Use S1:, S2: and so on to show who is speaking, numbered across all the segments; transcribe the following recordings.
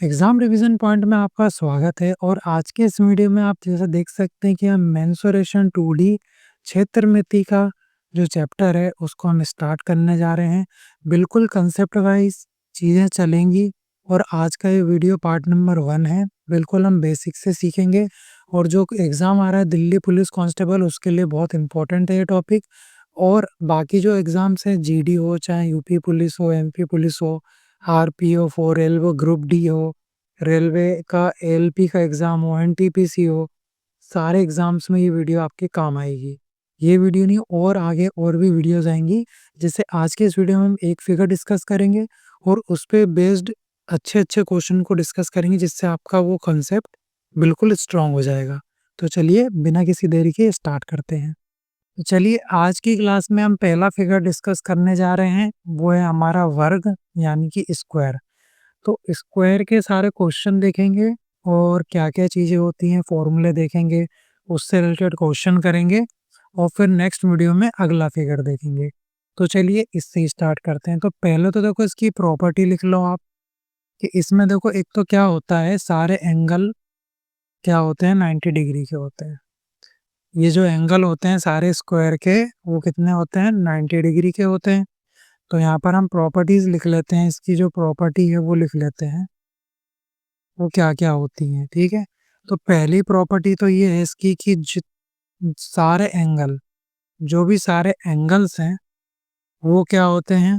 S1: Exam revision point में आपका स्वागत है और आज के इस वीडियो में आप जैसा देख सकते हैं कि हम मेंसुरेशन 2D क्षेत्रमिति का जो चैप्टर है उसको हम स्टार्ट करने जा रहे हैं। बिल्कुल कंसेप्ट वाइज चीज़ें चलेंगी और आज का ये वीडियो पार्ट नंबर 1 है। बिल्कुल हम बेसिक से सीखेंगे और जो एग्ज़ाम आ रहा है दिल्ली पुलिस कांस्टेबल उसके लिए बहुत इंपॉर्टेंट है ये टॉपिक। और बाकी जो एग्ज़ाम्स हैं जीडी हो चाहे यूपी पुलिस हो एमपी पुलिस हो आरपीओ हो रेलवे ग्रुप डी हो रेलवे का एएलपी का एग्ज़ाम हो एनटीपीसी हो, सारे एग्ज़ाम्स में ये वीडियो आपके काम आएगी। ये वीडियो नहीं और आगे और भी वीडियोज़ आएंगी। जैसे आज के इस वीडियो में हम एक फिगर डिस्कस करेंगे और उस पे बेस्ड अच्छे-अच्छे क्वेश्चन को डिस्कस करेंगे जिससे आपका वो कॉन्सेप्ट बिल्कुल स्ट्रॉन्ग हो जाएगा। तो चलिए बिना किसी देरी के स्टार्ट करते हैं। तो चलिए आज की क्लास में हम पहला फिगर डिस्कस करने जा रहे हैं, वो है हमारा वर्ग यानी कि स्क्वायर। तो स्क्वायर के सारे क्वेश्चन देखेंगे और क्या-क्या चीज़ें होती हैं, फॉर्मूले देखेंगे, उससे रिलेटेड क्वेश्चन करेंगे और फिर नेक्स्ट वीडियो में अगला फिगर देखेंगे। तो चलिए इससे स्टार्ट करते हैं। तो पहले तो देखो इसकी प्रॉपर्टी लिख लो आप कि इसमें देखो एक तो क्या होता है सारे एंगल क्या होते हैं 90 डिग्री के होते हैं। ये जो एंगल होते हैं सारे स्क्वायर के वो कितने होते हैं 90 डिग्री के होते हैं। तो यहाँ पर हम प्रॉपर्टीज लिख लेते हैं, इसकी जो प्रॉपर्टी है वो लिख लेते हैं, वो क्या-क्या होती हैं, ठीक है? तो पहली प्रॉपर्टी तो ये है इसकी कि सारे एंगल जो भी सारे एंगल्स हैं वो क्या होते हैं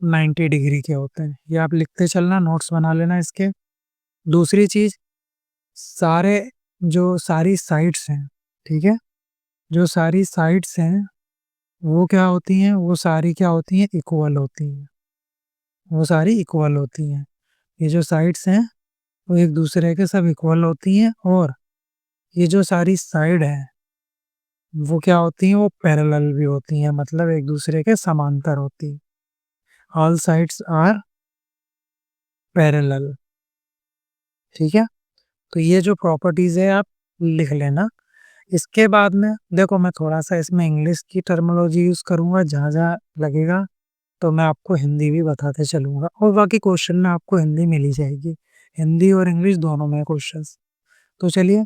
S1: 90 डिग्री के होते हैं। ये आप लिखते चलना, नोट्स बना लेना इसके। दूसरी चीज़ सारे जो सारी साइड्स हैं, ठीक है? जो सारी साइड्स हैं वो क्या होती हैं, वो सारी क्या होती हैं इक्वल होती हैं। वो सारी इक्वल होती हैं। ये जो साइड्स हैं वो एक दूसरे के सब इक्वल होती हैं और ये जो सारी साइड है वो क्या होती हैं वो पैरेलल भी होती हैं, मतलब एक दूसरे के समांतर होती हैं। ऑल साइड्स आर पैरेलल, ठीक है? तो ये जो प्रॉपर्टीज है आप लिख लेना। इसके बाद में देखो मैं थोड़ा सा इसमें इंग्लिश की टर्मिनोलॉजी यूज करूंगा, जहाँ जहाँ लगेगा तो मैं आपको हिंदी भी बताते चलूंगा और बाकी क्वेश्चन में आपको हिंदी मिल ही जाएगी। हिंदी और इंग्लिश दोनों में क्वेश्चंस। तो चलिए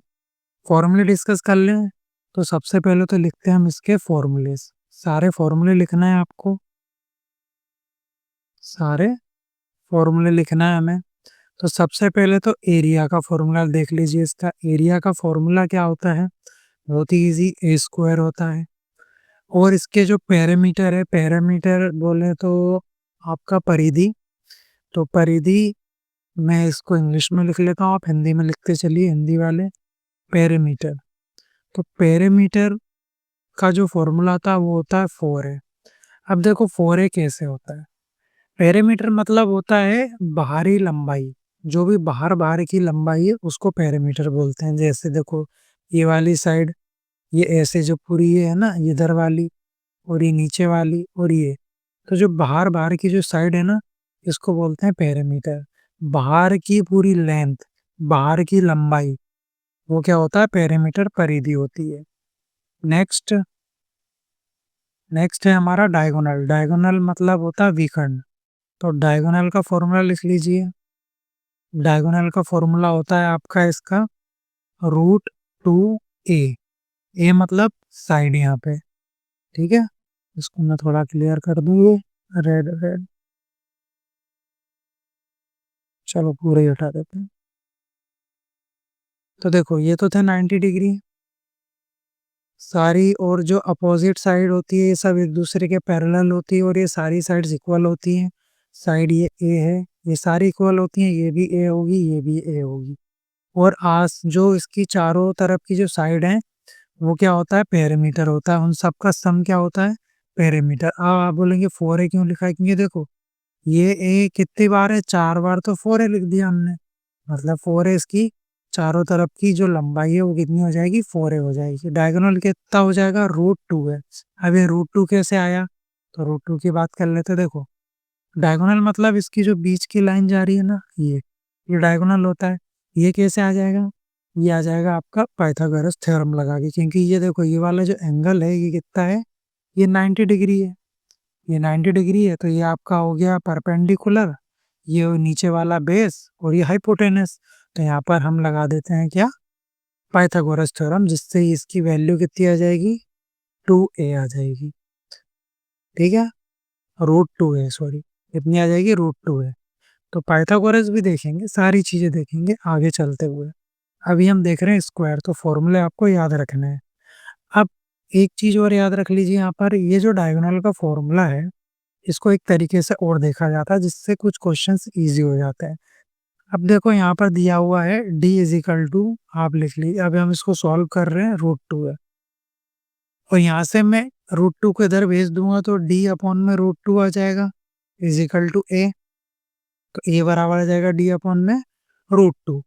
S1: फॉर्मूले डिस्कस कर लें। तो सबसे पहले तो लिखते हैं हम इसके फॉर्मूलेस। सारे फॉर्मूले लिखना है आपको, सारे फॉर्मूले लिखना है हमें। तो सबसे पहले तो एरिया का फॉर्मूला देख लीजिए। इसका एरिया का फॉर्मूला क्या होता है, बहुत ही इजी, ए स्क्वायर होता है। और इसके जो पैरामीटर है, पैरामीटर बोले तो आपका परिधि। तो परिधि मैं इसको इंग्लिश में लिख लेता हूँ, आप हिंदी में लिखते चलिए, हिंदी वाले। पैरामीटर, तो पैरामीटर का जो फॉर्मूला था वो होता है 4a। अब देखो 4a कैसे होता है। पैरामीटर मतलब होता है बाहरी लंबाई, जो भी बाहर की लंबाई है उसको पैरामीटर बोलते हैं। जैसे देखो ये वाली साइड, ये ऐसे जो पूरी ये है ना, ये इधर वाली और ये नीचे वाली और ये, तो जो बाहर की जो साइड है ना इसको बोलते हैं पैरामीटर। बाहर की पूरी लेंथ, बाहर की लंबाई, वो क्या होता है पैरामीटर, परिधि होती है। नेक्स्ट नेक्स्ट है हमारा डायगोनल। डायगोनल मतलब होता है विकर्ण। तो डायगोनल का फॉर्मूला लिख लीजिए। डायगोनल का फॉर्मूला होता है आपका इसका √2a। ए मतलब साइड यहाँ पे, ठीक है? इसको मैं थोड़ा क्लियर कर दूँ, ये रेड रेड, चलो पूरे ही हटा देते हैं। तो देखो ये तो थे 90 डिग्री सारी, और जो अपोजिट साइड होती है ये सब एक दूसरे के पैरेलल होती है और ये सारी साइड्स इक्वल होती हैं। साइड ये ए है, ये सारी इक्वल होती हैं, ये भी ए होगी, ये भी ए होगी। और आस जो इसकी चारों तरफ की जो साइड है वो क्या होता है पैरामीटर होता है। उन सब का सम क्या होता है पैरामीटर। अब आप बोलेंगे 4a क्यों लिखा है, क्योंकि देखो ये ए कितनी बार है, 4 बार, तो 4a लिख दिया हमने। मतलब 4a इसकी चारों तरफ की जो लंबाई है वो कितनी हो जाएगी 4a हो जाएगी। डायगोनल कितना हो जाएगा √2 है। अब ये √2 कैसे आया, तो √2 की बात कर लेते। देखो डायगोनल मतलब इसकी जो बीच की लाइन जा रही है ना, ये डायगोनल होता है। ये कैसे आ जाएगा, ये आ जाएगा आपका पाइथागोरस थ्योरम लगा के, क्योंकि ये देखो ये वाला जो एंगल है ये कितना है, ये 90 डिग्री है। ये 90 डिग्री है तो ये आपका हो गया परपेंडिकुलर, ये नीचे वाला बेस और ये हाइपोटेनस। तो यहाँ पर हम लगा देते हैं क्या, पाइथागोरस थ्योरम, जिससे इसकी वैल्यू कितनी आ जाएगी, 2a आ जाएगी। ठीक है, √2a, सॉरी, कितनी आ जाएगी, √2a। तो पाइथागोरस भी देखेंगे, सारी चीजें देखेंगे आगे चलते हुए। अभी हम देख रहे हैं स्क्वायर, तो फॉर्मूले आपको याद रखने हैं। अब एक चीज और याद रख लीजिए, यहाँ पर ये जो डायगोनल का फॉर्मूला है, इसको एक तरीके से और देखा जाता है, जिससे कुछ क्वेश्चंस इजी हो जाते हैं। अब देखो यहाँ पर दिया हुआ है d इजिकल टू, आप लिख लीजिए, अब हम इसको सॉल्व कर रहे हैं, √2 है, और यहाँ से मैं √2 को इधर भेज दूंगा तो d अपॉन में √2 आ जाएगा इजिकल टू a। तो a बराबर आ जाएगा d अपॉन में √2।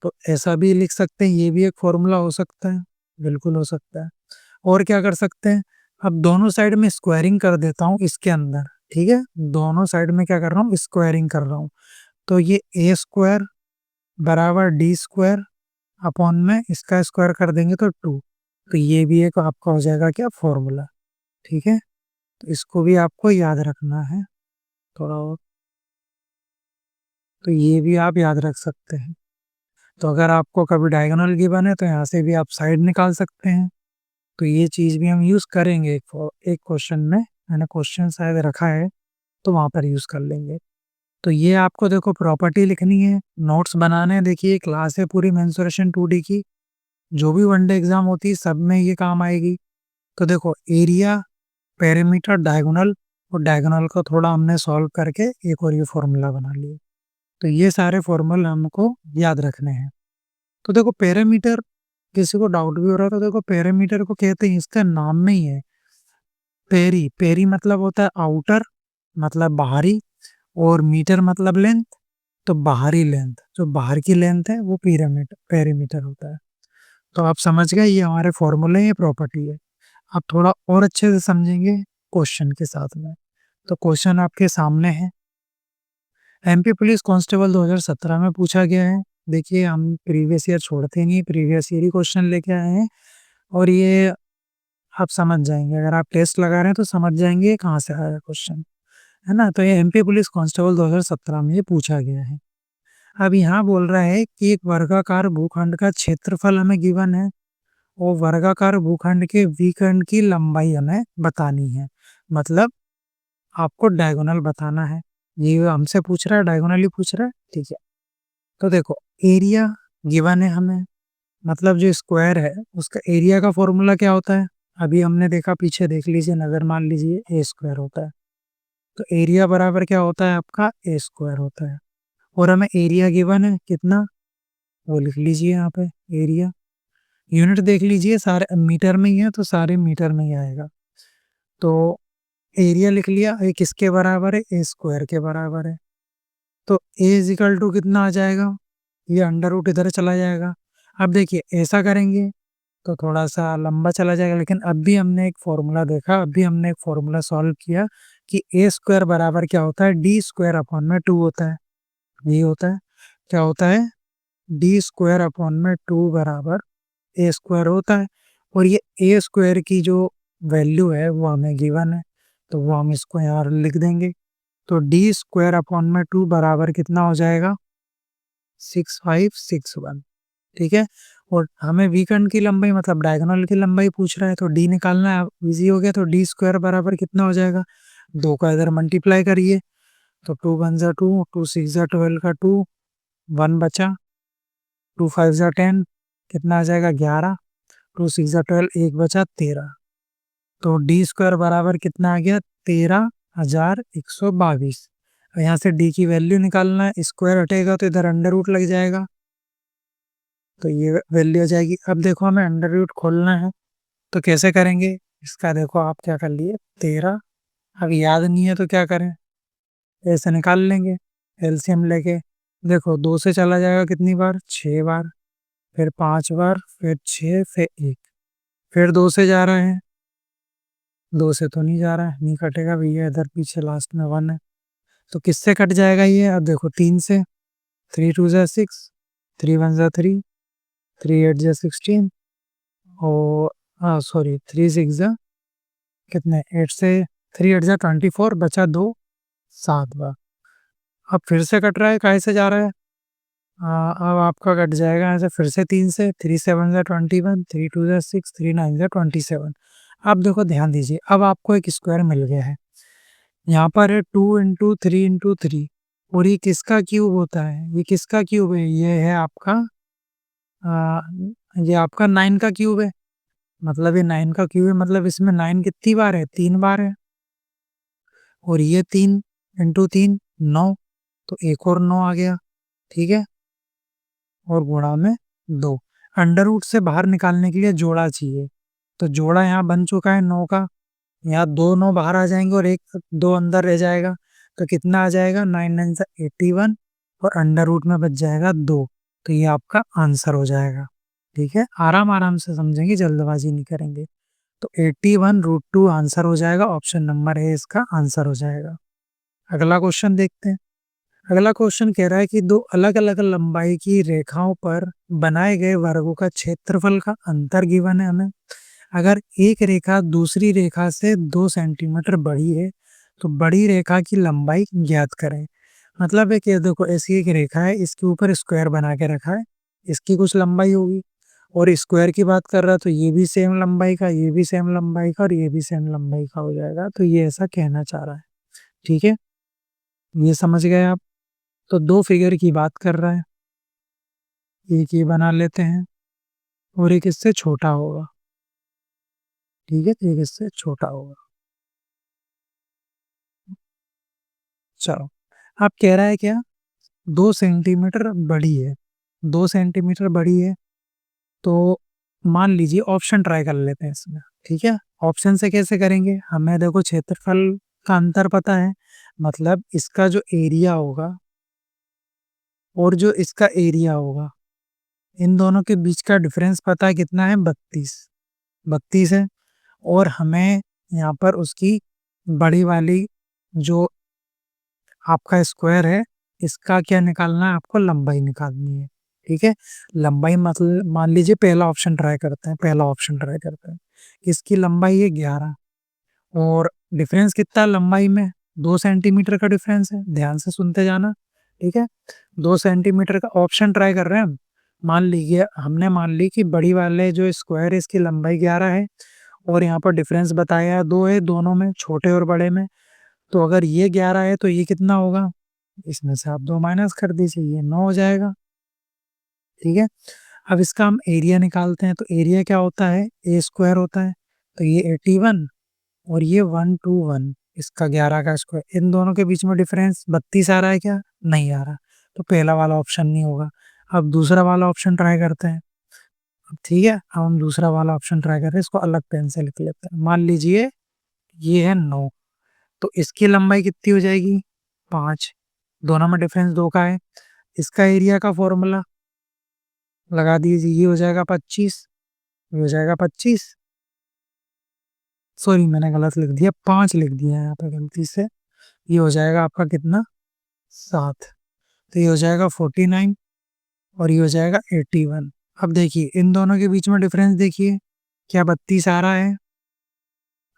S1: तो ऐसा भी लिख सकते हैं, ये भी एक फॉर्मूला हो सकता है, बिल्कुल हो सकता है। और क्या कर सकते हैं, अब दोनों साइड में स्क्वायरिंग कर देता हूँ इसके अंदर। ठीक है, दोनों साइड में क्या कर रहा हूँ, स्क्वायरिंग कर रहा हूँ। तो ये a स्क्वायर बराबर d स्क्वायर अपॉन में इसका स्क्वायर कर देंगे तो 2। तो ये भी एक आपका हो जाएगा क्या, फॉर्मूला। ठीक है, तो इसको भी आपको याद रखना है थोड़ा और, तो ये भी आप याद रख सकते हैं। तो अगर आपको कभी डायगोनल गिवन है तो यहाँ से भी आप साइड निकाल सकते हैं। तो ये चीज़ भी हम यूज़ करेंगे एक क्वेश्चन में, मैंने क्वेश्चन शायद रखा है तो वहाँ पर यूज़ कर लेंगे। तो ये आपको देखो प्रॉपर्टी लिखनी है, नोट्स बनाने हैं। देखिए क्लास है पूरी मेंसुरेशन 2D की, जो भी वनडे एग्जाम होती है सब में ये काम आएगी। तो देखो एरिया, पेरीमीटर, डायगोनल, और डायगोनल को थोड़ा हमने सॉल्व करके एक और ये फॉर्मूला बना लिया। तो ये सारे फॉर्मूले हमको याद रखने हैं। तो देखो पेरीमीटर, किसी को डाउट भी हो रहा है तो देखो पेरीमीटर को कहते हैं, इसका नाम में ही है पेरी। पेरी मतलब होता है आउटर, मतलब बाहरी, और मीटर मतलब लेंथ। तो बाहरी लेंथ, जो बाहर की लेंथ है वो पेरीमीटर होता है। तो आप समझ गए, ये हमारे फॉर्मूले, ये प्रॉपर्टी है। आप थोड़ा और अच्छे से समझेंगे क्वेश्चन के साथ में। तो क्वेश्चन आपके सामने है, एमपी पुलिस कांस्टेबल 2017 में पूछा गया है। देखिए हम प्रीवियस ईयर छोड़ते नहीं, प्रीवियस ईयर ही क्वेश्चन लेके आए हैं, और ये आप समझ जाएंगे, अगर आप टेस्ट लगा रहे हैं तो समझ जाएंगे कहाँ से आया क्वेश्चन, है ना। तो ये एमपी पुलिस कांस्टेबल 2017 में ये पूछा गया है। अब यहाँ बोल रहा है कि एक वर्गाकार भूखंड का क्षेत्रफल हमें गिवन है, और वर्गाकार भूखंड के विखंड की लंबाई हमें बतानी है। मतलब आपको डायगोनल बताना है, ये हमसे पूछ रहा है, डायगोनल ही पूछ रहा है। ठीक है, तो देखो एरिया गिवन है हमें, मतलब जो स्क्वायर है उसका एरिया का फॉर्मूला क्या होता है, अभी हमने देखा, पीछे देख लीजिए, नजर मान लीजिए, ए स्क्वायर होता है। तो एरिया बराबर क्या होता है आपका, ए स्क्वायर होता है। और हमें एरिया गिवन है कितना, वो लिख लीजिए यहाँ पे, एरिया यूनिट देख लीजिए, सारे मीटर में ही है तो सारे मीटर में ही आएगा। तो एरिया लिख लिया, ये किसके बराबर है, ए स्क्वायर के बराबर है। तो ए इजिकल टू कितना आ जाएगा, ये अंडर रूट इधर चला जाएगा। अब देखिए ऐसा करेंगे तो थोड़ा सा लंबा चला जाएगा, लेकिन अब भी हमने एक फॉर्मूला देखा, अब भी हमने एक फॉर्मूला सॉल्व किया कि ए स्क्वायर बराबर क्या होता है, डी स्क्वायर अपॉन में 2 होता है। ये होता है, क्या होता है, डी स्क्वायर अपॉन में 2 बराबर ए स्क्वायर होता है। और ये ए स्क्वायर की जो वैल्यू है वो हमें गिवन है, तो वो हम इसको यहाँ लिख देंगे। तो डी स्क्वायर अपॉन में 2 बराबर कितना हो जाएगा, 6561। ठीक है, और हमें विकर्ण की लंबाई मतलब डायगोनल की लंबाई पूछ रहा है, तो डी निकालना है, इजी हो गया। तो डी स्क्वायर बराबर कितना हो जाएगा, 2 का इधर मल्टीप्लाई करिए, तो 2 1 जा 2, 2 6 जा 12 का 2, 1 बचा, 2 5 जा 10, कितना आ जाएगा 11, 2 6 जा 12, 1 बचा 13। तो डी स्क्वायर बराबर कितना आ गया, 13,122। यहाँ से डी की वैल्यू निकालना है, स्क्वायर हटेगा तो इधर अंडर रूट लग जाएगा, तो ये वैल्यू आ जाएगी। अब देखो हमें अंडर रूट खोलना है, तो कैसे करेंगे, इसका देखो आप क्या कर लिए, 13, अब याद नहीं है तो क्या करें, ऐसे निकाल लेंगे एलसीएम लेके। देखो 2 से चला जाएगा कितनी बार, 6 बार, फिर 5 बार, फिर 6, फिर 1, फिर 2 से जा रहे हैं, 2 से तो नहीं जा रहा है, नहीं कटेगा भैया, इधर पीछे लास्ट में 1 है, तो किससे कट जाएगा ये, अब देखो 3 से, 3 2 जा 6, 3 1 जा 3, 3 8 जा 16, और हाँ सॉरी 3 6 जा कितने, 8 से 3 8 जा 24, बचा 2, 7 बार। अब फिर से कट रहा है, काहे से जा रहा है? अब आपका कट जाएगा ऐसे फिर से 3 से, 3 7 ज़ा 21, 3 2 ज़ा 6, 3 9 ज़ा 27। अब देखो ध्यान दीजिए, अब आपको एक स्क्वायर मिल गया है। यहाँ पर है 2 इंटू 3 इंटू 3 और ये किसका क्यूब होता है? ये किसका क्यूब है? ये है आपका अ, ये आपका 9 का क्यूब है। मतलब ये 9 का क्यूब है, मतलब इसमें 9 कितनी बार है? 3 बार है। और ये 3 इंटू 3 9, तो एक और 9 आ गया, ठीक है? और गुणा में 2। अंडर रूट से बाहर निकालने के लिए जोड़ा चाहिए, तो जोड़ा यहाँ बन चुका है 9 का। यहाँ 2 9 बाहर आ जाएंगे और 1 2 अंदर रह जाएगा, तो कितना आ जाएगा? 9 9 ज़ा 81 और अंडर रूट में बच जाएगा 2। तो ये आपका आंसर हो जाएगा, ठीक है? आराम आराम से समझेंगे, जल्दबाजी नहीं करेंगे। तो 81√2 आंसर हो जाएगा, ऑप्शन नंबर ए इसका आंसर हो जाएगा। अगला क्वेश्चन देखते हैं। अगला क्वेश्चन कह रहा है कि दो अलग-अलग लंबाई की रेखाओं पर बनाए गए वर्गों का क्षेत्रफल का अंतर गिवन है हमें। अगर एक रेखा दूसरी रेखा से 2 सेंटीमीटर बड़ी है, तो बड़ी रेखा की लंबाई ज्ञात करें। मतलब है कि देखो ऐसी एक रेखा है, इसके ऊपर स्क्वायर बना के रखा है, इसकी कुछ लंबाई होगी और स्क्वायर की बात कर रहा है तो ये भी सेम लंबाई का, ये भी सेम लंबाई का और ये भी सेम लंबाई का हो जाएगा। तो ये ऐसा कहना चाह रहा है, ठीक है? ये समझ गए आप? तो 2 फिगर की बात कर रहा है, एक ये बना लेते हैं और एक इससे छोटा होगा, ठीक है? एक इससे छोटा होगा। चलो, अब कह रहा है क्या? 2 सेंटीमीटर बड़ी है, 2 सेंटीमीटर बड़ी है, तो मान लीजिए ऑप्शन ट्राई कर लेते हैं इसमें, ठीक है? ऑप्शन से कैसे करेंगे? हमें देखो क्षेत्रफल का अंतर पता है, मतलब इसका जो एरिया होगा और जो इसका एरिया होगा, इन दोनों के बीच का डिफरेंस पता है कितना है? 32, 32 है। और हमें यहाँ पर उसकी बड़ी वाली जो आपका स्क्वायर है, इसका क्या निकालना है? आपको लंबाई निकालनी है, ठीक है? लंबाई मतलब मान लीजिए पहला ऑप्शन ट्राई करते हैं, पहला ऑप्शन ट्राई करते हैं। इसकी लंबाई है 11 और डिफरेंस कितना है लंबाई में? 2 सेंटीमीटर का डिफरेंस है, ध्यान से सुनते जाना, ठीक है? 2 सेंटीमीटर का ऑप्शन ट्राई कर रहे हैं हम। मान ली कि बड़ी वाले जो स्क्वायर है इसकी लंबाई 11 है और यहाँ पर डिफरेंस बताया है 2 है दोनों में, छोटे और बड़े में। तो अगर ये 11 है तो ये कितना होगा? इसमें से आप 2 माइनस कर दीजिए, ये 9 हो जाएगा, ठीक है? अब इसका हम एरिया निकालते हैं, तो एरिया क्या होता है? ए स्क्वायर होता है, तो ये 81 और ये 121, इसका 11 का स्क्वायर। इन दोनों के बीच में डिफरेंस 32 आ रहा है क्या? नहीं आ रहा, तो पहला वाला ऑप्शन नहीं होगा। अब दूसरा वाला ऑप्शन ट्राई करते हैं, अब ठीक है? अब हम दूसरा वाला ऑप्शन ट्राई कर रहे हैं, इसको अलग पेन से लिख लेते हैं। मान लीजिए ये है 9, तो इसकी लंबाई कितनी हो जाएगी? 5, दोनों में डिफरेंस 2 का है। इसका एरिया का फॉर्मूला लगा दीजिए, ये हो जाएगा 25, ये हो जाएगा 25, सॉरी मैंने गलत लिख दिया, 5 लिख दिया है यहाँ पे गलती से। ये हो जाएगा आपका कितना? 7, तो ये हो जाएगा 49 और ये हो जाएगा 81। अब देखिए इन दोनों के बीच में डिफरेंस देखिए, क्या 32 आ रहा है?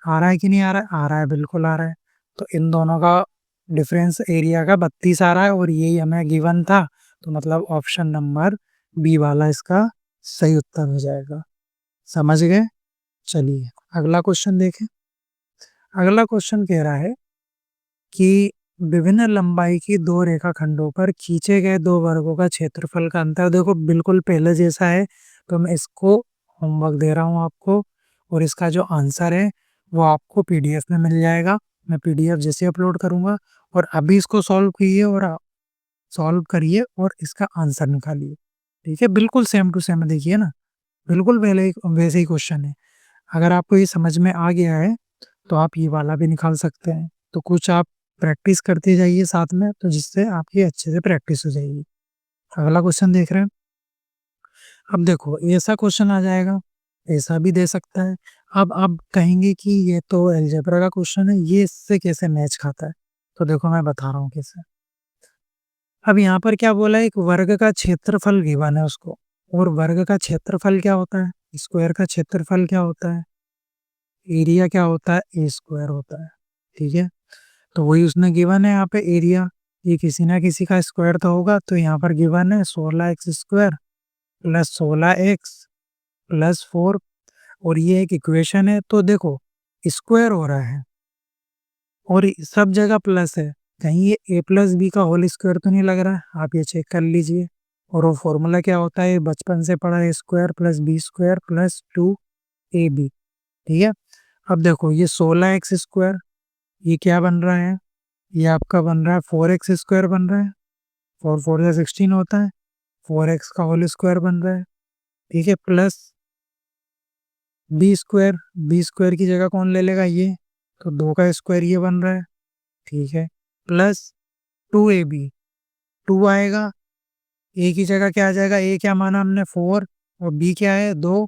S1: आ रहा है कि नहीं आ रहा है? आ रहा है, बिल्कुल आ रहा है। तो इन दोनों का डिफरेंस एरिया का 32 आ रहा है और यही हमें गिवन था, तो मतलब ऑप्शन नंबर बी वाला इसका सही उत्तर हो जाएगा। समझ गए? चलिए अगला क्वेश्चन देखें। अगला क्वेश्चन कह रहा है कि विभिन्न लंबाई की 2 रेखाखंडों पर खींचे गए 2 वर्गों का क्षेत्रफल का अंतर देखो बिल्कुल पहले जैसा है, तो मैं इसको होमवर्क दे रहा हूँ आपको और इसका जो आंसर है वो आपको पीडीएफ में मिल जाएगा। मैं पीडीएफ जैसे अपलोड करूँगा और अभी इसको सॉल्व कीजिए और सॉल्व करिए और इसका आंसर निकालिए, ठीक है? बिल्कुल सेम टू सेम देखिए ना, बिल्कुल पहले वैसे ही क्वेश्चन है। अगर आपको ये समझ में आ गया है तो आप ये वाला भी निकाल सकते हैं। तो कुछ आप प्रैक्टिस करते जाइए साथ में, तो जिससे आपकी अच्छे से प्रैक्टिस हो जाएगी। अगला क्वेश्चन देख रहे हैं। अब देखो ऐसा क्वेश्चन आ जाएगा, ऐसा भी दे सकता है। अब आप कहेंगे कि ये तो अलजेब्रा का क्वेश्चन है, ये इससे कैसे मैच खाता है? तो देखो मैं बता रहा हूँ कैसे। अब यहाँ पर क्या बोला है? एक वर्ग का क्षेत्रफल गिवन है उसको, और वर्ग का क्षेत्रफल क्या होता है? स्क्वायर का क्षेत्रफल क्या होता है? एरिया क्या होता है? ए स्क्वायर होता है, ठीक है? तो वही उसने गिवन है यहाँ पे एरिया, ये किसी ना किसी का स्क्वायर तो होगा, तो यहाँ पर गिवन है 16x² प्लस 16x प्लस 4 और ये एक इक्वेशन है। तो देखो स्क्वायर हो रहा है और सब जगह प्लस है, कहीं ये ए प्लस बी का होल स्क्वायर तो नहीं लग रहा है, आप ये चेक कर लीजिए। और वो फॉर्मूला क्या होता है, बचपन से पढ़ा है, square plus B square plus 2ab। ठीक है, अब देखो ये 16x², ये क्या बन रहा है, ये आपका बन रहा है 4x² बन रहा है, 4 से 16 होता है, 4x का होल स्क्वायर बन रहा है। ठीक है, प्लस बी स्क्वायर की जगह कौन ले लेगा, ये तो 2 का स्क्वायर ये बन रहा है। ठीक है, प्लस 2ab, 2 आएगा, ए की जगह क्या आ जाएगा, ए क्या माना हमने 4 और बी क्या है 2,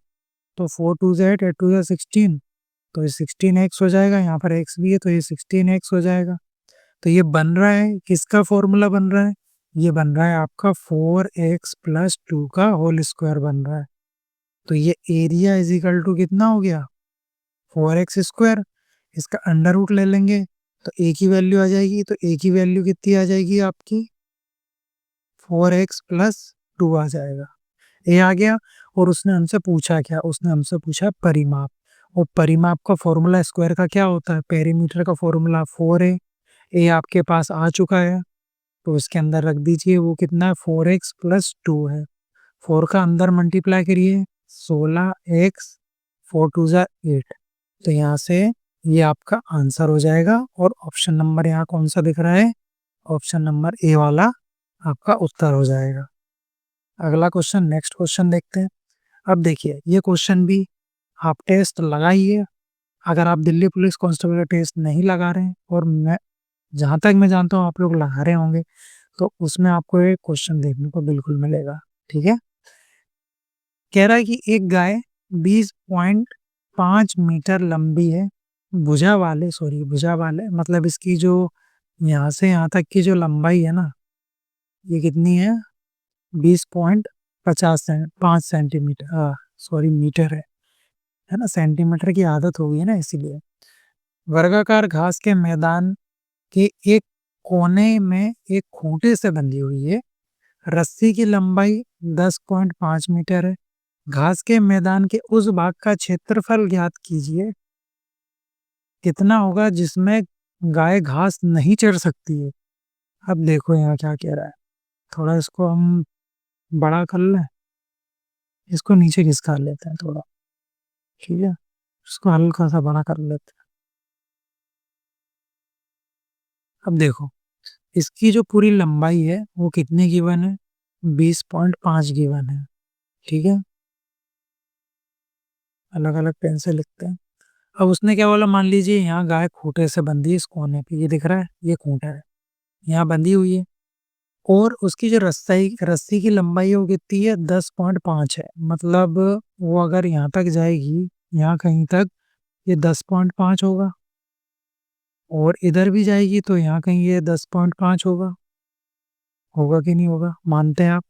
S1: तो 4 2 से 8, 8 2 से 16, तो ये 16x हो जाएगा, यहाँ पर x भी है तो ये 16x हो जाएगा। तो ये बन रहा है, किसका फॉर्मूला बन रहा है, ये बन रहा है आपका 4x प्लस 2 का होल स्क्वायर बन रहा है। तो ये एरिया इज इक्वल टू कितना हो गया, 4x², इसका अंडर रूट ले लेंगे तो ए की वैल्यू आ जाएगी, तो ए की वैल्यू कितनी आ जाएगी आपकी 4x प्लस 2 आ जाएगा, ए आ गया। और उसने हमसे पूछा क्या, उसने हमसे पूछा परिमाप, और परिमाप का फॉर्मूला स्क्वायर का क्या होता है, पेरीमीटर का फॉर्मूला 4a। ए आपके पास आ चुका है तो इसके अंदर रख दीजिए, वो कितना है 4x प्लस 2 है, 4 का अंदर मल्टीप्लाई करिए 16x, 4 2 जा 8, तो यहाँ से ये आपका आंसर हो जाएगा। और ऑप्शन नंबर यहाँ कौन सा दिख रहा है, ऑप्शन नंबर ए वाला आपका उत्तर हो जाएगा। अगला क्वेश्चन, नेक्स्ट क्वेश्चन देखते हैं। अब देखिए ये क्वेश्चन भी आप टेस्ट लगाइए, अगर आप दिल्ली पुलिस कांस्टेबल का टेस्ट नहीं लगा रहे हैं, और मैं जहाँ तक मैं जानता हूँ आप लोग लगा रहे होंगे, तो उसमें आपको एक क्वेश्चन देखने को बिल्कुल मिलेगा। ठीक है, कह रहा है कि एक गाय 20.5 मीटर लंबी है, भुजा वाले मतलब इसकी जो यहाँ से यहाँ तक की जो लंबाई है ना, ये कितनी है 20.5 मीटर है ना, सेंटीमीटर की आदत हो गई है ना इसीलिए। वर्गाकार घास के मैदान के एक कोने में एक खूंटे से बंधी हुई है, रस्सी की लंबाई 10.5 मीटर है, घास के मैदान के उस भाग का क्षेत्रफल ज्ञात कीजिए, कितना होगा जिसमें गाय घास नहीं चढ़ सकती है। अब देखो यहाँ क्या कह रहा है, थोड़ा इसको हम बड़ा कर लें, इसको नीचे खिसका लेते हैं थोड़ा। ठीक है, इसको हल्का सा बड़ा कर लेते हैं। अब देखो इसकी जो पूरी लंबाई है वो कितनी गिवन है, 20.5 गिवन है। ठीक है, अलग अलग पेन से लिखते हैं। अब उसने क्या बोला, मान लीजिए यहाँ गाय खूंटे से बंधी है, इस कोने पे ये दिख रहा है, ये खूंटा है, यहाँ बंधी हुई है, और उसकी जो रस्सी की लंबाई है वो कितनी है 10.5 है, मतलब वो अगर यहाँ तक जाएगी, यहाँ कहीं तक, ये 10.5 होगा, और इधर भी जाएगी तो यहाँ कहीं ये 10.5 होगा, होगा कि नहीं होगा, मानते हैं आप,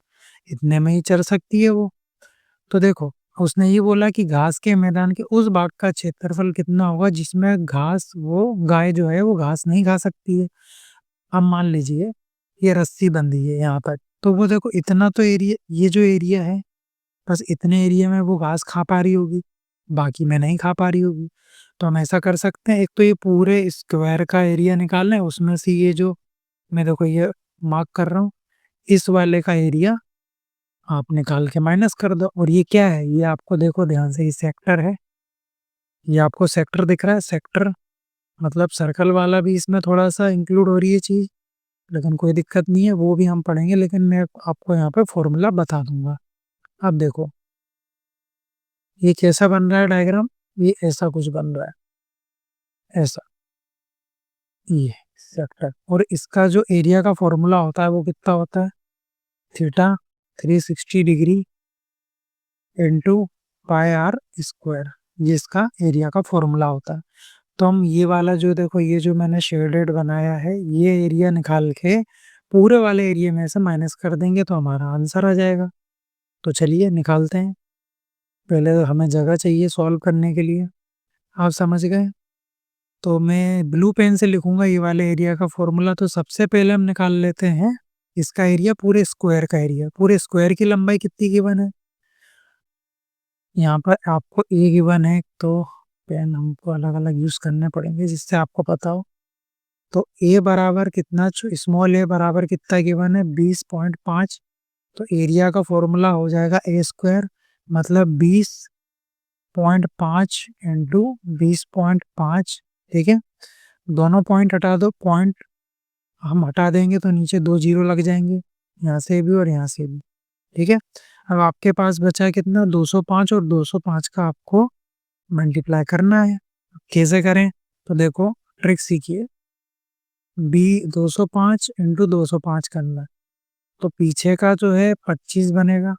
S1: इतने में ही चल सकती है वो। तो देखो उसने ये बोला कि घास के मैदान के उस भाग का क्षेत्रफल कितना होगा जिसमें घास, वो गाय जो है वो घास नहीं खा सकती है। अब मान लीजिए ये रस्सी बंधी है यहाँ तक, तो वो देखो इतना तो एरिया, ये जो एरिया है, बस इतने एरिया में वो घास खा पा रही होगी, बाकी में नहीं खा पा रही होगी। तो हम ऐसा कर सकते हैं, एक तो ये पूरे स्क्वायर का एरिया निकालना है, उसमें से ये जो मैं देखो ये मार्क कर रहा हूँ, इस वाले का एरिया आप निकाल के माइनस कर दो। और ये क्या है, ये आपको देखो ध्यान से, ये सेक्टर है, ये आपको सेक्टर दिख रहा है, सेक्टर मतलब सर्कल वाला भी इसमें थोड़ा सा इंक्लूड हो रही है चीज़, लेकिन कोई दिक्कत नहीं है, वो भी हम पढ़ेंगे, लेकिन मैं आपको यहाँ पे फॉर्मूला बता दूंगा। अब देखो ये कैसा बन रहा है डायग्राम, ये ऐसा कुछ बन रहा है, ऐसा, ये सेक्टर, और इसका जो एरिया का फॉर्मूला होता है वो कितना होता है, theta 360 degree into pi R square, ये इसका एरिया का फॉर्मूला होता है। तो हम ये वाला जो देखो, ये जो मैंने शेडेड बनाया है, ये एरिया निकाल के पूरे वाले एरिया में से माइनस कर देंगे तो हमारा आंसर आ जाएगा। तो चलिए निकालते हैं, पहले हमें जगह चाहिए सॉल्व करने के लिए, आप समझ गए। तो मैं ब्लू पेन से लिखूंगा ये वाले एरिया का फॉर्मूला। तो सबसे पहले हम निकाल लेते हैं इसका एरिया, पूरे स्क्वायर का एरिया। पूरे स्क्वायर की लंबाई कितनी गिवन है, यहाँ पर आपको ए गिवन है, तो पेन हमको अलग अलग यूज करने पड़ेंगे जिससे आपको पता हो। तो ए बराबर कितना, स्मॉल ए बराबर कितना गिवन है, 20.5। तो एरिया का फॉर्मूला हो जाएगा ए स्क्वायर, मतलब 20.5 इंटू 20.5। ठीक है, दोनों पॉइंट हटा दो, पॉइंट हम हटा देंगे तो नीचे 2 जीरो लग जाएंगे, यहाँ से भी और यहाँ से भी। ठीक है, अब आपके पास बचा कितना, 205, और 205 का आपको मल्टीप्लाई करना है। कैसे करें, तो देखो ट्रिक सीखिए। 205 इंटू 205 करना है, तो पीछे का जो है 25 बनेगा,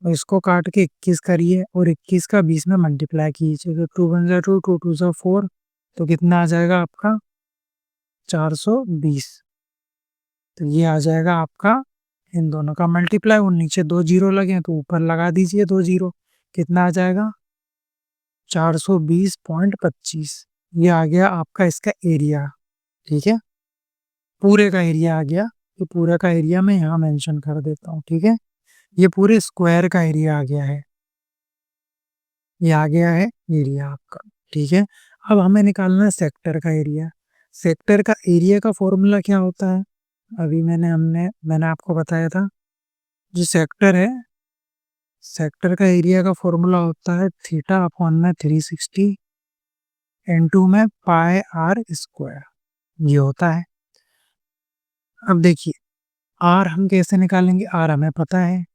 S1: और इसको काट के 21 करिए, और 21 का 20 में मल्टीप्लाई कीजिए, तो 2 1 2, 2 2 4, तो कितना आ जाएगा आपका 420। तो ये आ जाएगा आपका इन दोनों का मल्टीप्लाई, और नीचे 2 जीरो लगे तो ऊपर लगा दीजिए 2 जीरो, कितना आ जाएगा 420.25। ये आ गया आपका इसका एरिया। ठीक है, पूरे का एरिया आ गया, तो पूरे का एरिया मैं यहाँ मेंशन कर देता हूँ। ठीक है, ये पूरे स्क्वायर का एरिया आ गया है, ये आ गया है एरिया आपका। ठीक है, अब हमें निकालना है सेक्टर का एरिया। सेक्टर का एरिया का फॉर्मूला क्या होता है, अभी मैंने आपको बताया था। जो सेक्टर है, सेक्टर का एरिया का फॉर्मूला होता है थीटा अपॉन में 360 इंटू में पाई आर स्क्वायर, ये होता है। अब देखिए आर हम कैसे निकालेंगे, आर हमें पता है।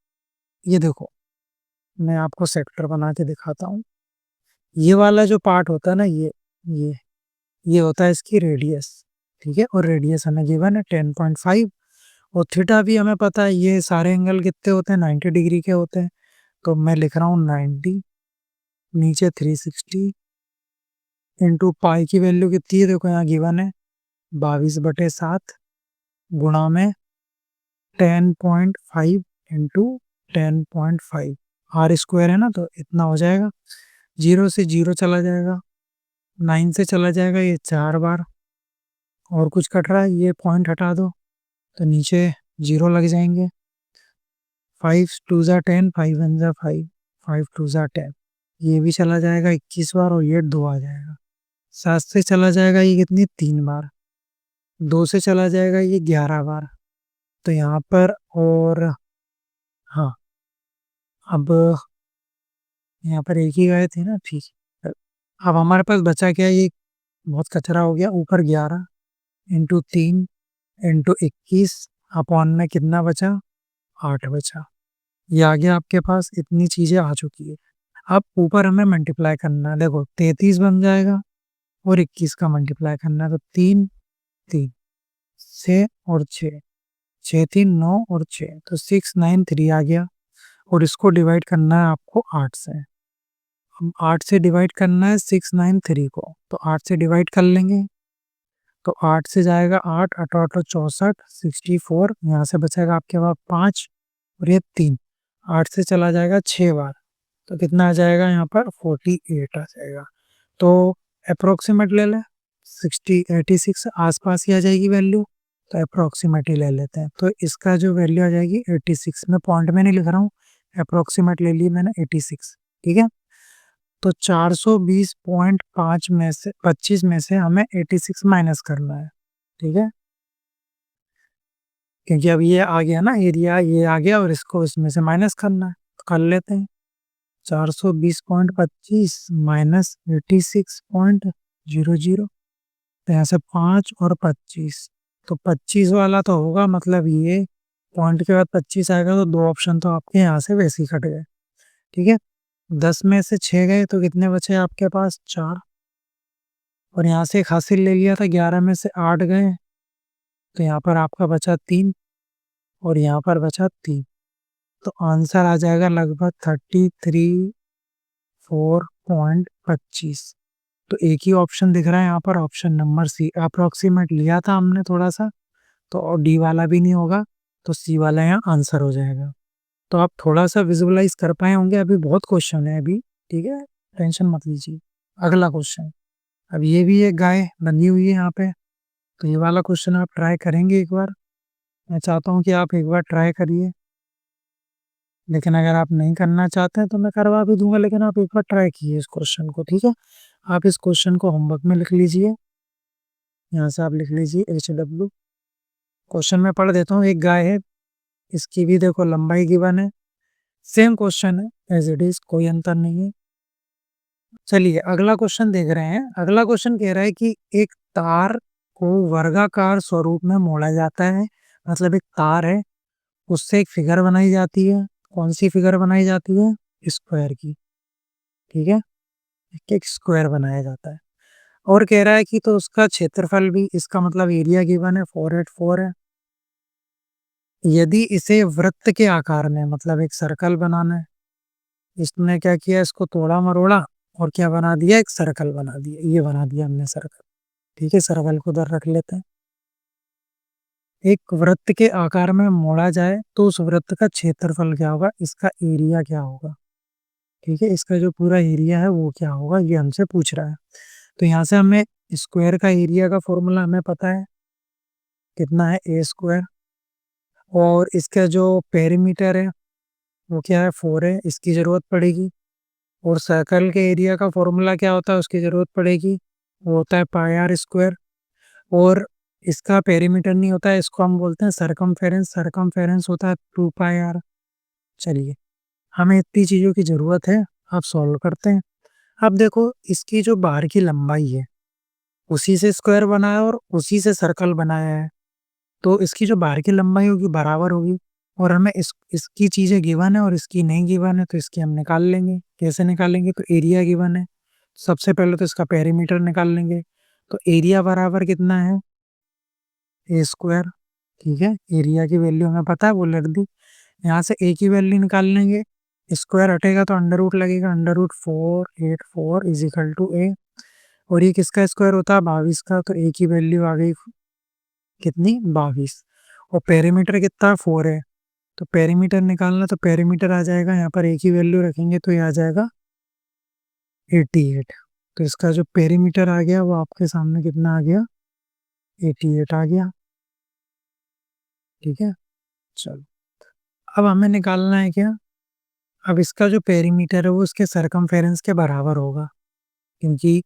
S1: ये देखो मैं आपको सेक्टर बना के दिखाता हूँ। ये वाला जो पार्ट होता है ना, ये ये होता है इसकी रेडियस। ठीक है, और रेडियस हमें गिवन है 10.5, और थीटा भी हमें पता है। ये सारे एंगल कितने होते हैं, 90 डिग्री के होते हैं, तो मैं लिख रहा हूँ 90, नीचे 360 इंटू पाई की वैल्यू कितनी है, देखो यहाँ गिवन है 22/7 गुणा में 10.5 इंटू 10.5, आर स्क्वायर है ना, तो इतना हो जाएगा। 0 से 0 चला जाएगा, 9 से चला जाएगा ये 4 बार, और कुछ कट रहा है, ये पॉइंट हटा दो तो नीचे 0 लग जाएंगे। 5 2 ज़ा 10, 5 1 ज़ा 5, 5 2 ज़ा 10, ये भी चला जाएगा 21 बार, और ये 2 आ जाएगा। 7 से चला जाएगा ये कितनी, 3 बार। 2 से चला जाएगा ये 11 बार। तो यहाँ पर, और हाँ, अब यहाँ पर एक ही गए थे ना, ठीक है। अब हमारे पास बचा क्या, ये बहुत कचरा हो गया। ऊपर 11 इंटू 3 इंटू 21 अपॉन में कितना बचा, 8 बचा। ये आ गया आपके पास, इतनी चीज़ें आ चुकी है। अब ऊपर हमें मल्टीप्लाई करना है, देखो 33 बन जाएगा, और 21 का मल्टीप्लाई करना है, तो 3 3 6 और 6, 6 3 9 और 6, तो 6 9 3 आ गया। और इसको डिवाइड करना है आपको 8 से। 8 से डिवाइड करना है 6 9 3 को, तो 8 से डिवाइड कर लेंगे, तो 8 से जाएगा 8 8 8 64, 64, यहाँ से बचेगा आपके पास 5, और ये 3। 8 से चला जाएगा 6 बार, तो कितना आ जाएगा यहाँ पर 48 आ जाएगा। तो अप्रोक्सीमेट ले लें, 60 86 आसपास ही आ जाएगी वैल्यू, तो अप्रोक्सीमेट ही ले लेते हैं। तो इसका जो वैल्यू आ जाएगी 86, में पॉइंट में नहीं लिख रहा हूँ, अप्रोक्सीमेट ले ली मैंने 86। ठीक है, तो 420.5 में से 25 में से हमें 86 माइनस करना है। ठीक है, क्योंकि अब ये आ गया ना एरिया, ये आ गया, और इसको इसमें से माइनस करना है, तो कर लेते हैं। 420.25 माइनस 86.00, तो यहाँ से 5 और 25, तो 25 वाला तो होगा, मतलब ये पॉइंट के बाद 25 आएगा, तो 2 ऑप्शन तो आपके यहाँ से वैसे ही कट गए। ठीक है, 10 में से 6 गए, तो कितने बचे आपके पास, 4, और यहाँ से एक हासिल ले लिया था, 11 में से 8 गए, तो यहाँ पर आपका बचा 3, और यहाँ पर बचा 3, तो आंसर आ जाएगा लगभग 33.25। तो एक ही ऑप्शन दिख रहा है यहाँ पर, ऑप्शन नंबर सी। अप्रोक्सीमेट लिया था हमने थोड़ा सा, तो और डी वाला भी नहीं होगा, तो सी वाला यहाँ आंसर हो जाएगा। तो आप थोड़ा सा विजुअलाइज कर पाए होंगे, अभी बहुत क्वेश्चन है अभी। ठीक है, टेंशन मत लीजिए। अगला क्वेश्चन, अब ये भी एक गाय बंधी हुई है यहाँ पे, तो ये वाला क्वेश्चन आप ट्राई करेंगे एक बार। मैं चाहता हूँ कि आप एक बार ट्राई करिए, लेकिन अगर आप नहीं करना चाहते हैं तो मैं करवा भी दूंगा, लेकिन आप एक बार ट्राई कीजिए इस क्वेश्चन को, ठीक है। आप इस क्वेश्चन को होमवर्क में लिख लीजिए, यहाँ से आप लिख लीजिए HW। क्वेश्चन में पढ़ देता हूँ। एक गाय है, इसकी भी देखो लंबाई गिवन है, सेम क्वेश्चन है एज इट इज, कोई अंतर नहीं है। चलिए अगला क्वेश्चन देख रहे हैं। अगला क्वेश्चन कह रहा है कि एक तार को वर्गाकार स्वरूप में मोड़ा जाता है, मतलब एक तार है, उससे एक फिगर बनाई जाती है। कौन सी फिगर बनाई जाती है? स्क्वायर की, ठीक है। एक स्क्वायर बनाया जाता है और कह रहा है कि तो उसका क्षेत्रफल भी, इसका मतलब एरिया गिवन है 484 है। यदि इसे वृत्त के आकार में, मतलब एक सर्कल बनाना है, इसने क्या किया, इसको तोड़ा मरोड़ा और क्या बना दिया, एक सर्कल बना दिया। ये बना दिया हमने सर्कल, ठीक है। सर्कल को उधर रख लेते हैं। एक वृत्त के आकार में मोड़ा जाए तो उस वृत्त का क्षेत्रफल क्या होगा, इसका एरिया क्या होगा, ठीक है। इसका जो पूरा एरिया है वो क्या होगा, ये हमसे पूछ रहा है। तो यहाँ से हमें स्क्वायर का एरिया का फॉर्मूला हमें पता है, कितना है, ए स्क्वायर। और इसका जो पेरीमीटर है वो क्या है, 4 है, इसकी ज़रूरत पड़ेगी। और सर्कल के एरिया का फॉर्मूला क्या होता है, उसकी ज़रूरत पड़ेगी, वो होता है पाई आर स्क्वायर। और इसका पेरीमीटर नहीं होता है, इसको हम बोलते हैं सरकमफेरेंस। सरकमफेरेंस होता है 2 पाई आर। चलिए, हमें इतनी चीज़ों की ज़रूरत है, आप सॉल्व करते हैं। अब देखो, इसकी जो बाहर की लंबाई है उसी से स्क्वायर बनाया और उसी से सर्कल बनाया है, तो इसकी जो बाहर की लंबाई होगी बराबर होगी। और हमें इसकी चीज़ें गिवन है और इसकी नहीं गिवन है, तो इसकी हम निकाल लेंगे। कैसे निकालेंगे, तो एरिया गिवन है, सबसे पहले तो इसका पेरीमीटर निकाल लेंगे। तो एरिया बराबर कितना है, ए स्क्वायर, ठीक है। एरिया की वैल्यू हमें पता है, वो लिख दी। यहाँ से ए की वैल्यू निकाल लेंगे, स्क्वायर हटेगा तो अंडर रूट लगेगा, under root 484 is equal to a. और ये किसका स्क्वायर होता है, 22 का, तो ए की वैल्यू आ गई कितनी, 22। और पेरीमीटर कितना, 4 है, तो पेरीमीटर निकालना, तो पेरीमीटर आ जाएगा, यहाँ पर ए की वैल्यू रखेंगे तो ये आ जाएगा 88। तो इसका जो पेरीमीटर आ गया वो आपके सामने कितना आ गया, 88 आ गया, ठीक है। चलो, अब हमें निकालना है क्या, अब इसका जो पेरीमीटर है वो उसके सरकमफेरेंस के बराबर होगा, क्योंकि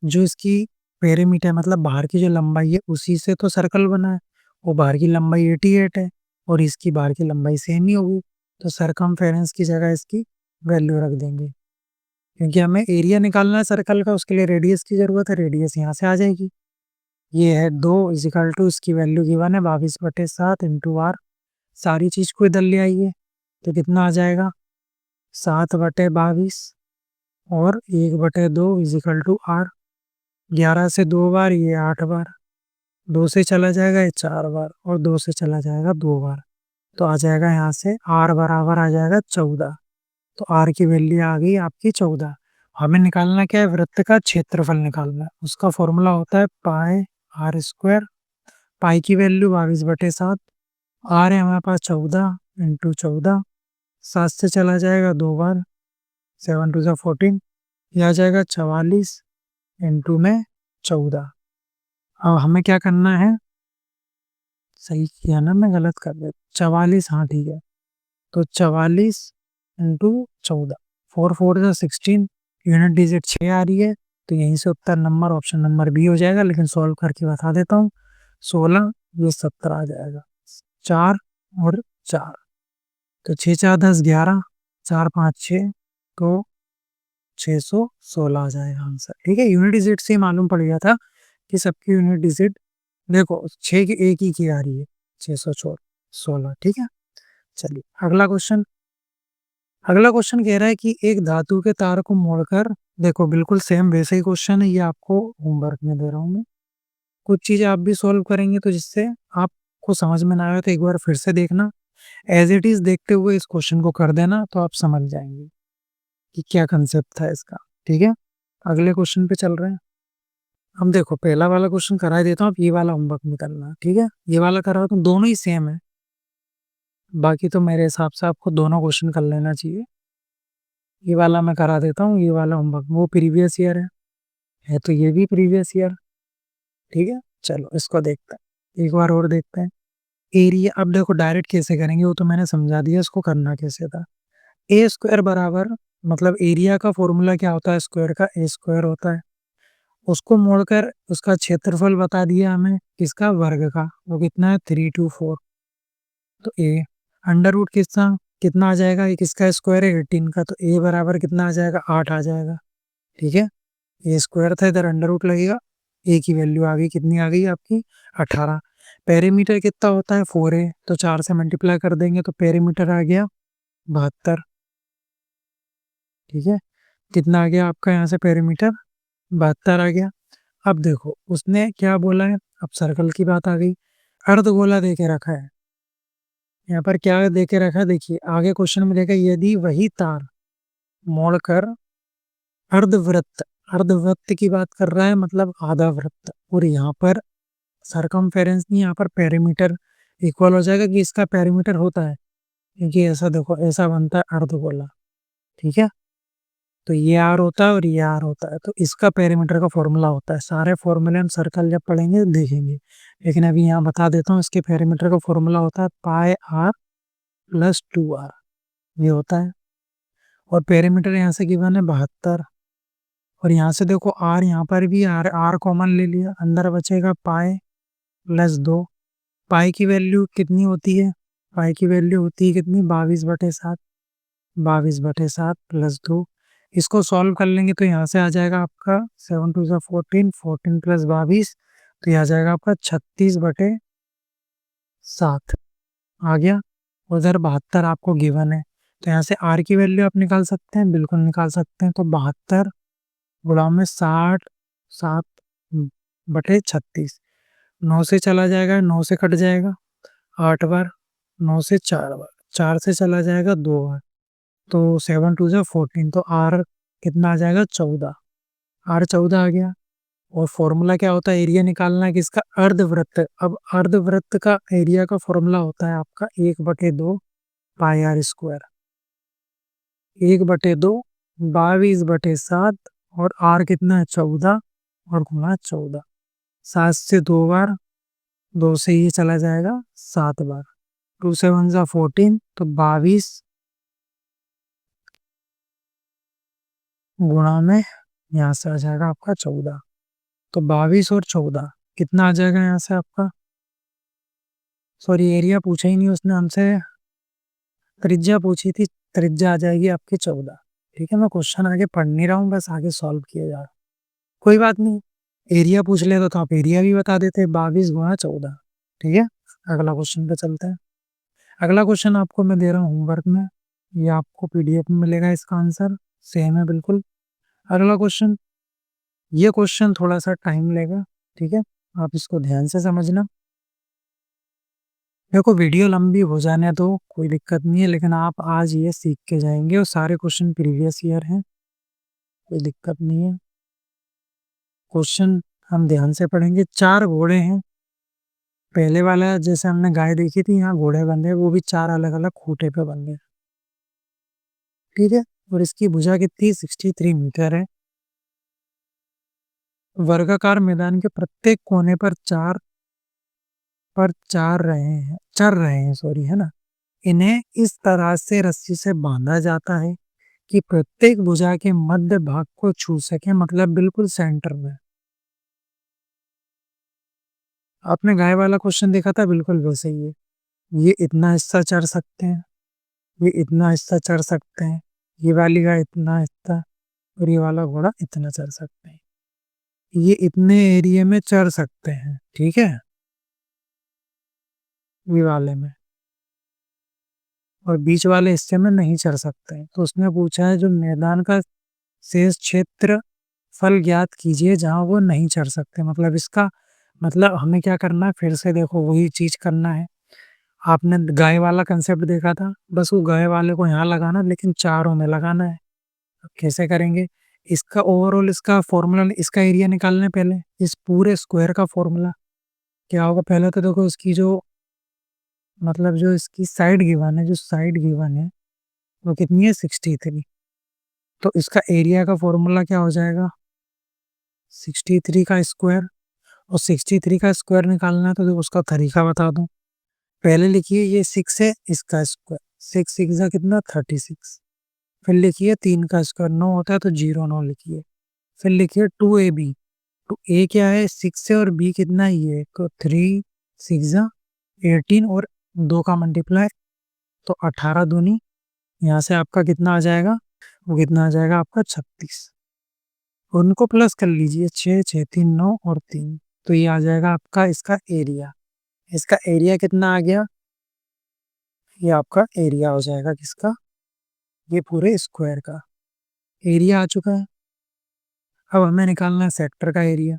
S1: जो इसकी पेरीमीटर मतलब बाहर की जो लंबाई है उसी से तो सर्कल बना है। वो बाहर की लंबाई 88 है और इसकी बाहर की लंबाई सेम ही होगी, तो सरकमफेरेंस की जगह इसकी वैल्यू रख देंगे। क्योंकि हमें एरिया निकालना है सर्कल का, उसके लिए रेडियस की ज़रूरत है, रेडियस यहाँ से आ जाएगी। ये है 2 इजिकल टू, इसकी वैल्यू गिवन है 22/7 इंटू आर। सारी चीज़ को इधर ले आइए, तो कितना आ जाएगा, 7/22 और 1/2 इजिकल टू आर। 11 से 2 बार, ये 8 बार, 2 से चला जाएगा ये 4 बार, और 2 से चला जाएगा 2 बार। तो आ जाएगा यहाँ से आर बराबर आ जाएगा 14। तो आर की वैल्यू आ गई आपकी 14। हमें निकालना क्या है, वृत्त का क्षेत्रफल निकालना है। उसका फॉर्मूला होता है पाई आर स्क्वायर। पाई की वैल्यू 22/7, आर है हमारे पास 14 इंटू 14, 7 से चला जाएगा 2 बार, 7 टू 14, यह आ जाएगा 44 इंटू में 14। अब हमें क्या करना है, सही किया ना, मैं गलत कर दिया, 44, हाँ ठीक है। तो 44 इंटू 14, 4×4 = 16, यूनिट डिजिट 6 आ रही है, तो यहीं से उत्तर नंबर ऑप्शन नंबर बी हो जाएगा। लेकिन सॉल्व करके बता देता हूँ, 16 ये 17 आ जाएगा, 4 और 4, तो 6×4 = 10, 11, 4×5 = 6, तो 616 आ जाएगा आंसर, ठीक है। यूनिट डिजिट से ही मालूम पड़ गया था कि सबकी यूनिट डिजिट, देखो 6 की एक ही की आ रही है, 616, ठीक है। चलिए अगला क्वेश्चन। अगला क्वेश्चन कह रहा है कि एक धातु के तार को मोड़कर, देखो बिल्कुल सेम वैसे ही क्वेश्चन है, ये आपको होमवर्क में दे रहा हूँ मैं। कुछ चीजें आप भी सॉल्व करेंगे, तो जिससे आपको समझ में ना आए तो एक बार फिर से देखना, एज इट इज देखते हुए इस क्वेश्चन को कर देना, तो आप समझ जाएंगे कि क्या कंसेप्ट था इसका, ठीक है। अगले क्वेश्चन पे चल रहे हैं हम। देखो पहला वाला क्वेश्चन करा ही देता हूँ, अब ये वाला होमवर्क में करना, ठीक है। ये वाला करा तो दोनों ही सेम है, बाकी तो मेरे हिसाब से आपको दोनों क्वेश्चन कर लेना चाहिए। ये वाला मैं करा देता हूँ, ये वाला होमवर्क वो प्रीवियस ईयर है, है तो ये भी प्रीवियस ईयर। ठीक है, चलो इसको देखते हैं, एक बार और देखते हैं। एरिया, अब देखो डायरेक्ट कैसे करेंगे वो तो मैंने समझा दिया, इसको करना कैसे था। ए स्क्वायर बराबर, मतलब एरिया का फॉर्मूला क्या होता है स्क्वायर का, ए स्क्वायर होता है। उसको मोड़कर उसका क्षेत्रफल बता दिया हमें, किसका, वर्ग का, वो कितना है 324। तो ए अंडर रूट कितना कितना आ जाएगा, ये किसका स्क्वायर है 18 का, तो ए बराबर कितना आ जाएगा 8 आ जाएगा। ठीक है, ए स्क्वायर था, इधर अंडर रूट लगेगा, ए की वैल्यू आ गई, कितनी आ गई आपकी 18। पेरीमीटर कितना होता है 4a, तो 4 से मल्टीप्लाई कर देंगे तो पेरीमीटर आ गया 72। ठीक है, कितना आ गया आपका यहाँ से पेरीमीटर 72 आ गया। अब देखो उसने क्या बोला है, अब सर्कल की बात आ गई। अर्धगोला दे के रखा है, यहाँ पर क्या दे के रखा है देखिए, आगे क्वेश्चन में देखा, यदि वही तार मोड़कर अर्धवृत्त, अर्धवृत्त की बात कर रहा है, मतलब आधा वृत्त, और यहाँ पर सरकमफेरेंस नहीं, यहाँ पर पेरीमीटर इक्वल हो जाएगा कि इसका पेरीमीटर होता है, क्योंकि ऐसा देखो ऐसा बनता है अर्धगोला। ठीक है, तो ये आर होता है और ये आर होता है, तो इसका पेरीमीटर का फॉर्मूला होता है। सारे फॉर्मूले हम सर्कल जब पढ़ेंगे देखेंगे, लेकिन अभी यहाँ बता देता हूँ, इसके पेरीमीटर का फॉर्मूला होता है पाई आर प्लस 2r, ये होता है। और पेरीमीटर यहाँ से गिवन है 72, और यहाँ से देखो आर, यहाँ पर भी आर, आर कॉमन ले लिया, अंदर बचेगा पाई प्लस 2। पाई की वैल्यू कितनी होती है, पाई की वैल्यू होती है कितनी 22/7, 22/7 प्लस 2। इसको सॉल्व कर लेंगे तो यहाँ से आ जाएगा आपका 7 2 14, 14 प्लस 22, तो यह आ जाएगा आपका 36/7 आ गया। उधर 72 आपको गिवन है, तो यहाँ से आर की वैल्यू आप निकाल सकते हैं, बिल्कुल निकाल सकते हैं। तो 72 गुणा में 60, 7/36, 9 से चला जाएगा, 9 से कट जाएगा 8 बार, 9 से 4 बार, 4 से चला जाएगा 2 बार, तो 7 2 14, तो आर कितना आ जाएगा 14, आर 14 आ गया। और फॉर्मूला क्या होता है, एरिया निकालना है किसका, अर्धवृत्त। अब अर्धवृत्त का एरिया का फॉर्मूला होता है आपका 1/2 पाई आर स्क्वायर, 1/2 22/7, और आर कितना है 14, और गुणा 14, 7 से 2 बार, 2 से ये चला जाएगा 7 बार, 2 से 1 14, तो 22 गुणा में यहाँ से आ जाएगा आपका 14, तो 22 और 14 कितना आ जाएगा यहाँ से आपका, सॉरी एरिया पूछा ही नहीं उसने हमसे, त्रिज्या पूछी थी, त्रिज्या आ जाएगी आपकी 14। ठीक है, मैं क्वेश्चन आगे पढ़ नहीं रहा हूँ, बस आगे सॉल्व किया जा रहा, कोई बात नहीं। एरिया पूछ ले तो आप एरिया भी बता देते, 22 गुणा 14। ठीक है, अगला क्वेश्चन पे चलते हैं। अगला क्वेश्चन आपको मैं दे रहा हूँ होमवर्क में, ये आपको पीडीएफ में मिलेगा, इसका आंसर सेम है बिल्कुल। अगला क्वेश्चन, ये क्वेश्चन थोड़ा सा टाइम लेगा, ठीक है, आप इसको ध्यान से समझना। देखो वीडियो लंबी हो जाने दो, कोई दिक्कत नहीं है, लेकिन आप आज ये सीख के जाएंगे, और सारे क्वेश्चन प्रीवियस ईयर हैं, कोई दिक्कत नहीं है। क्वेश्चन हम ध्यान से पढ़ेंगे। 4 घोड़े हैं, पहले वाला जैसे हमने गाय देखी थी, यहाँ घोड़े बंधे, वो भी 4 अलग अलग खूंटे पे बंधे। ठीक है, और इसकी भुजा कितनी 63 मीटर है। वर्गाकार मैदान के प्रत्येक कोने पर चर रहे हैं, सॉरी, है ना। इन्हें इस तरह से रस्सी से बांधा जाता है कि प्रत्येक भुजा के मध्य भाग को छू सके, मतलब बिल्कुल सेंटर में। आपने गाय वाला क्वेश्चन देखा था, बिल्कुल वैसे ही है। ये इतना हिस्सा चढ़ सकते हैं, ये इतना हिस्सा चढ़ सकते हैं, ये वाली गाय इतना हिस्सा, और ये वाला घोड़ा इतना चढ़ सकते हैं, ये इतने एरिया में चढ़ सकते हैं। ठीक है, ये वाले में, और बीच वाले हिस्से में नहीं चढ़ सकते हैं। तो उसने पूछा है जो मैदान का शेष क्षेत्र फल ज्ञात कीजिए जहां वो नहीं चढ़ सकते, मतलब इसका मतलब हमें क्या करना है, फिर से देखो वही चीज करना है। आपने गाय वाला कंसेप्ट देखा था, बस वो गाय वाले को यहाँ लगाना, लेकिन चारों में लगाना है। अब कैसे करेंगे, इसका ओवरऑल, इसका फॉर्मूला, इसका एरिया निकालना है पहले, इस पूरे स्क्वायर का फॉर्मूला क्या होगा। पहले तो देखो इसकी जो, मतलब जो इसकी साइड गिवन है, जो साइड गिवन है वो कितनी है 63, तो इसका एरिया का फॉर्मूला क्या हो जाएगा, 63 का स्क्वायर, और 63 का स्क्वायर निकालना है तो देखो उसका तरीका बता दूं। पहले लिखिए ये 6 है, इसका स्क्वायर, 6 6 जा कितना 36। फिर लिखिए 3 का स्क्वायर 9 होता है तो 0 9 लिखिए। फिर लिखिए 2ab, तो ए क्या है 6 है और बी कितना ये है, तो 3 6 जा 18 और 2 का मल्टीप्लाई तो 18 दूनी, यहाँ से आपका कितना आ जाएगा, वो कितना आ जाएगा आपका 36। उनको प्लस कर लीजिए, 6 6 3 9 और 3, तो ये आ जाएगा आपका इसका एरिया। इसका एरिया कितना आ गया, ये आपका एरिया हो जाएगा किसका, ये पूरे स्क्वायर का एरिया आ चुका है। अब हमें निकालना है सेक्टर का एरिया।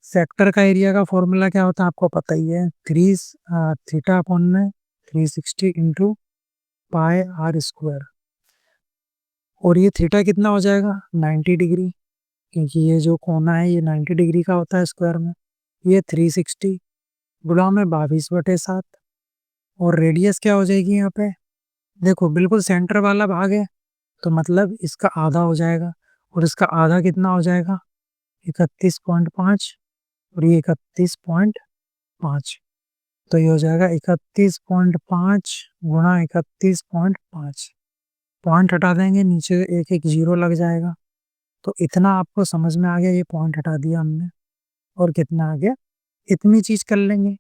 S1: सेक्टर का एरिया का फॉर्मूला क्या होता है आपको पता ही है, थीटा अपॉन में 360 इंटू पाई आर स्क्वायर। और ये थीटा कितना हो जाएगा 90 डिग्री, क्योंकि ये जो कोना है ये 90 डिग्री का होता है स्क्वायर में। ये 360 गुणा में 22/7, और रेडियस क्या हो जाएगी यहाँ पे, देखो बिल्कुल सेंटर वाला भाग है तो मतलब इसका आधा हो जाएगा, और इसका आधा कितना हो जाएगा 31.5, और ये 31.5, तो ये हो जाएगा 31.5 गुणा 31.5। पॉइंट हटा देंगे, नीचे एक एक जीरो लग जाएगा, तो इतना आपको समझ में आ गया, ये पॉइंट हटा दिया हमने, और कितना आ गया इतनी चीज कर लेंगे।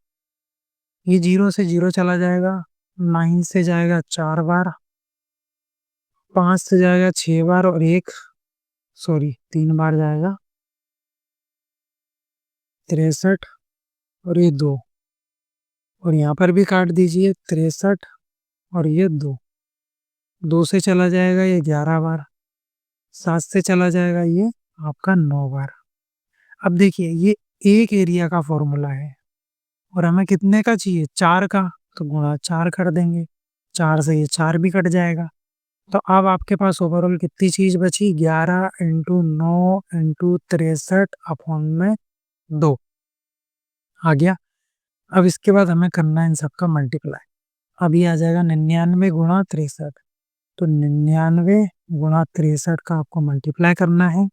S1: ये 0 से 0 चला जाएगा, 9 से जाएगा 4 बार, 5 से जाएगा 6 बार, और 3 बार जाएगा 63, और ये 2, और यहाँ पर भी काट दीजिए 63, और ये 2 से चला जाएगा ये 11 बार, 7 से चला जाएगा ये आपका 9 बार। अब देखिए ये एक एरिया का फॉर्मूला है, और हमें कितने का चाहिए 4 का, तो गुणा 4 कर देंगे, 4 से ये 4 भी कट जाएगा। तो अब आपके पास ओवरऑल कितनी चीज बची, 11 इंटू 9 इंटू 63 अपॉन में 2 आ गया। अब इसके बाद हमें करना है इन सबका मल्टीप्लाई। अब ये आ जाएगा 99 गुणा 63, तो 99 गुणा 63 का आपको मल्टीप्लाई करना है,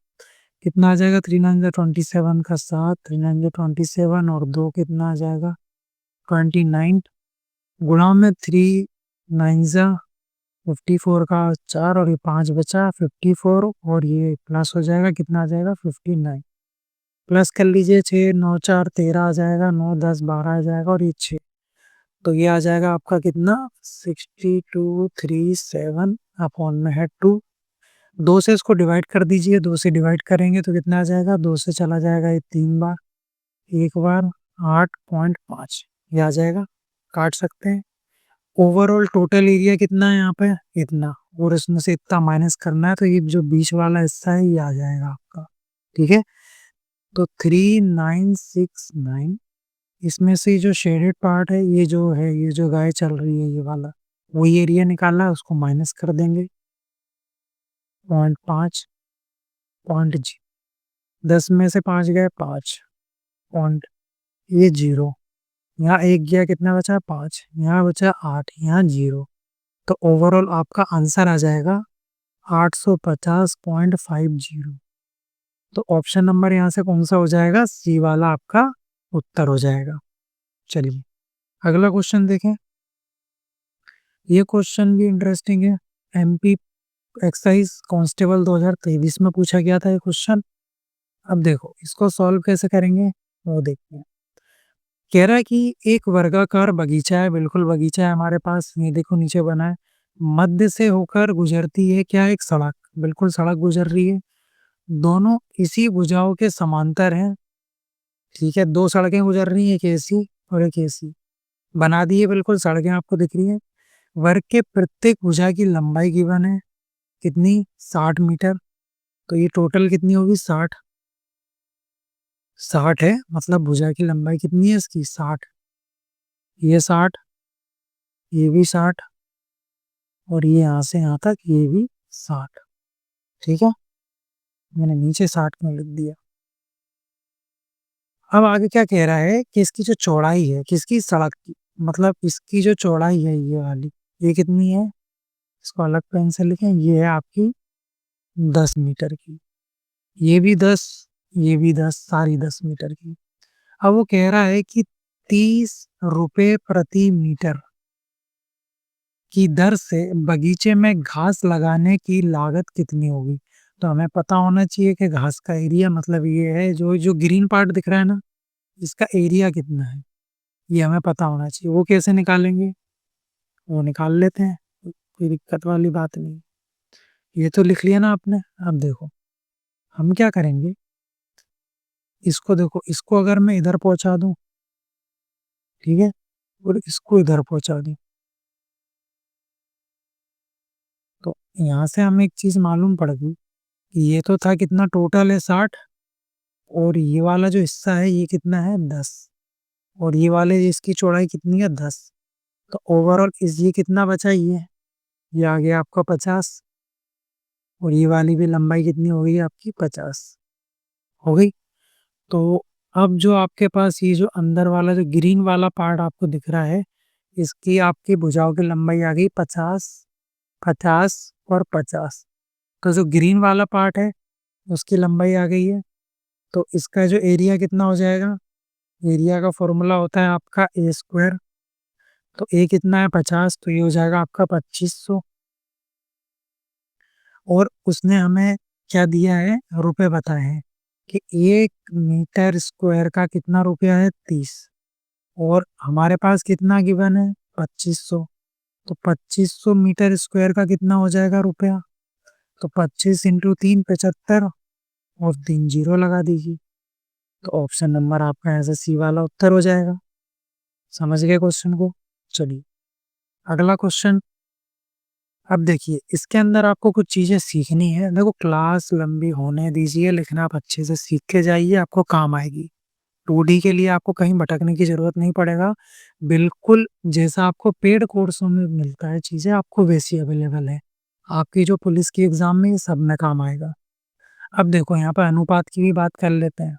S1: कितना आ जाएगा 3 9 27 का 7, 3 9 27 और 2 कितना आ जाएगा 29, गुणा में 3 9 54 का 4, और ये 5 बचा 54, और ये प्लस हो जाएगा कितना आ जाएगा 59, प्लस कर लीजिए 6 9 4 13 आ जाएगा, 9 10 12 आ जाएगा, और ये 6, तो ये आ जाएगा आपका कितना 6237 अपॉन में है 2। 2 से इसको डिवाइड कर दीजिए, 2 से डिवाइड करेंगे तो कितना आ जाएगा, 2 से चला जाएगा ये 3 बार, एक बार 8.5, ये आ जाएगा, काट सकते हैं। ओवरऑल टोटल एरिया कितना है यहाँ पे इतना, और इसमें से इतना माइनस करना है, तो ये जो बीच वाला हिस्सा है ये आ जाएगा आपका, ठीक है। तो 3969, इसमें से जो शेडेड पार्ट है ये जो है, ये जो गाय चल रही है ये वाला, वही एरिया निकाला है, उसको माइनस कर देंगे 0.5, 10 में से 5 गए 5 पॉइंट, ये 0, यहाँ 1 गया कितना बचा 5, यहाँ बचा 8, यहाँ 0, तो ओवरऑल आपका आंसर आ जाएगा 850.50। तो ऑप्शन नंबर यहाँ से कौन सा हो जाएगा, सी वाला आपका उत्तर हो जाएगा। चलिए अगला क्वेश्चन देखें। ये क्वेश्चन भी इंटरेस्टिंग है, एमपी एक्साइज कांस्टेबल 2023 में पूछा गया था ये क्वेश्चन। अब देखो इसको सॉल्व कैसे करेंगे वो देखते हैं। कह रहा है कि एक वर्गाकार बगीचा है, बिल्कुल बगीचा है हमारे पास, ये देखो नीचे बना है, मध्य से होकर गुजरती है क्या एक सड़क, बिल्कुल सड़क गुजर रही है, दोनों इसी भुजाओं के समांतर हैं, ठीक है, 2 सड़कें गुजर रही हैं, एक ऐसी और एक ऐसी, बना दी है बिल्कुल सड़कें आपको दिख रही हैं। वर्ग के प्रत्येक भुजा की लंबाई गिवन है, कितनी 60 मीटर, तो ये टोटल कितनी होगी 60, 60 है, मतलब भुजा की लंबाई कितनी है इसकी 60, ये 60, ये भी 60, और ये यहाँ से यहाँ तक ये भी 60, ठीक है, मैंने नीचे 60 में लिख दिया। अब आगे क्या कह रहा है कि इसकी जो चौड़ाई है किसकी, सड़क की, मतलब इसकी जो चौड़ाई है ये वाली, ये कितनी है, इसको अलग पेन से लिखें, ये है आपकी 10 मीटर की, ये भी 10, ये भी 10, सारी 10 मीटर की। अब वो कह रहा है कि 30 रुपए प्रति मीटर की दर से बगीचे में घास लगाने की लागत कितनी होगी? तो हमें पता होना चाहिए कि घास का एरिया मतलब ये है, जो जो ग्रीन पार्ट दिख रहा है ना, इसका एरिया कितना है, ये हमें पता होना चाहिए। वो कैसे निकालेंगे? वो निकाल लेते हैं, कोई दिक्कत वाली बात नहीं। ये तो लिख लिया ना आपने। अब देखो, हम क्या करेंगे, इसको देखो, इसको अगर मैं इधर पहुँचा दूँ, ठीक है? और इसको इधर पहुँचा दूँ, तो यहाँ से हमें एक चीज़ मालूम पड़ गई कि ये तो था कितना, टोटल है 60, और ये वाला जो हिस्सा है ये कितना है 10, और ये वाले इसकी चौड़ाई कितनी है 10। तो ओवरऑल इस ये कितना बचा, ये आ गया आपका 50, और ये वाली भी लंबाई कितनी हो गई आपकी 50 हो गई। तो अब जो आपके पास ये जो अंदर वाला जो ग्रीन वाला पार्ट आपको दिख रहा है, इसकी आपकी भुजाओं की लंबाई आ गई 50, 50 और 50। तो जो ग्रीन वाला पार्ट है उसकी लंबाई आ गई है। तो इसका जो एरिया कितना हो जाएगा, एरिया का फॉर्मूला होता है आपका ए स्क्वायर। तो ए कितना है 50, तो ये हो जाएगा आपका 2500। और उसने हमें क्या दिया है, रुपए बताए हैं कि 1 मीटर स्क्वायर का कितना रुपया है 30, और हमारे पास कितना गिवन है 2500। तो 2500 मीटर स्क्वायर का कितना हो जाएगा रुपया, तो 25 इंटू 3 75, और 3 जीरो लगा दीजिए। तो ऑप्शन नंबर आपका ऐसे सी वाला उत्तर हो जाएगा। समझ गए क्वेश्चन को? चलिए अगला क्वेश्चन। अब देखिए, इसके अंदर आपको कुछ चीजें सीखनी है। देखो, क्लास लंबी होने दीजिए, लेकिन आप अच्छे से सीख के जाइए, आपको काम आएगी। 2D के लिए आपको कहीं भटकने की जरूरत नहीं पड़ेगा। बिल्कुल जैसा आपको पेड कोर्सों में मिलता है चीजें, आपको वैसी अवेलेबल है। आपकी जो पुलिस की एग्जाम में ये सब में काम आएगा। अब देखो, यहाँ पर अनुपात की भी बात कर लेते हैं।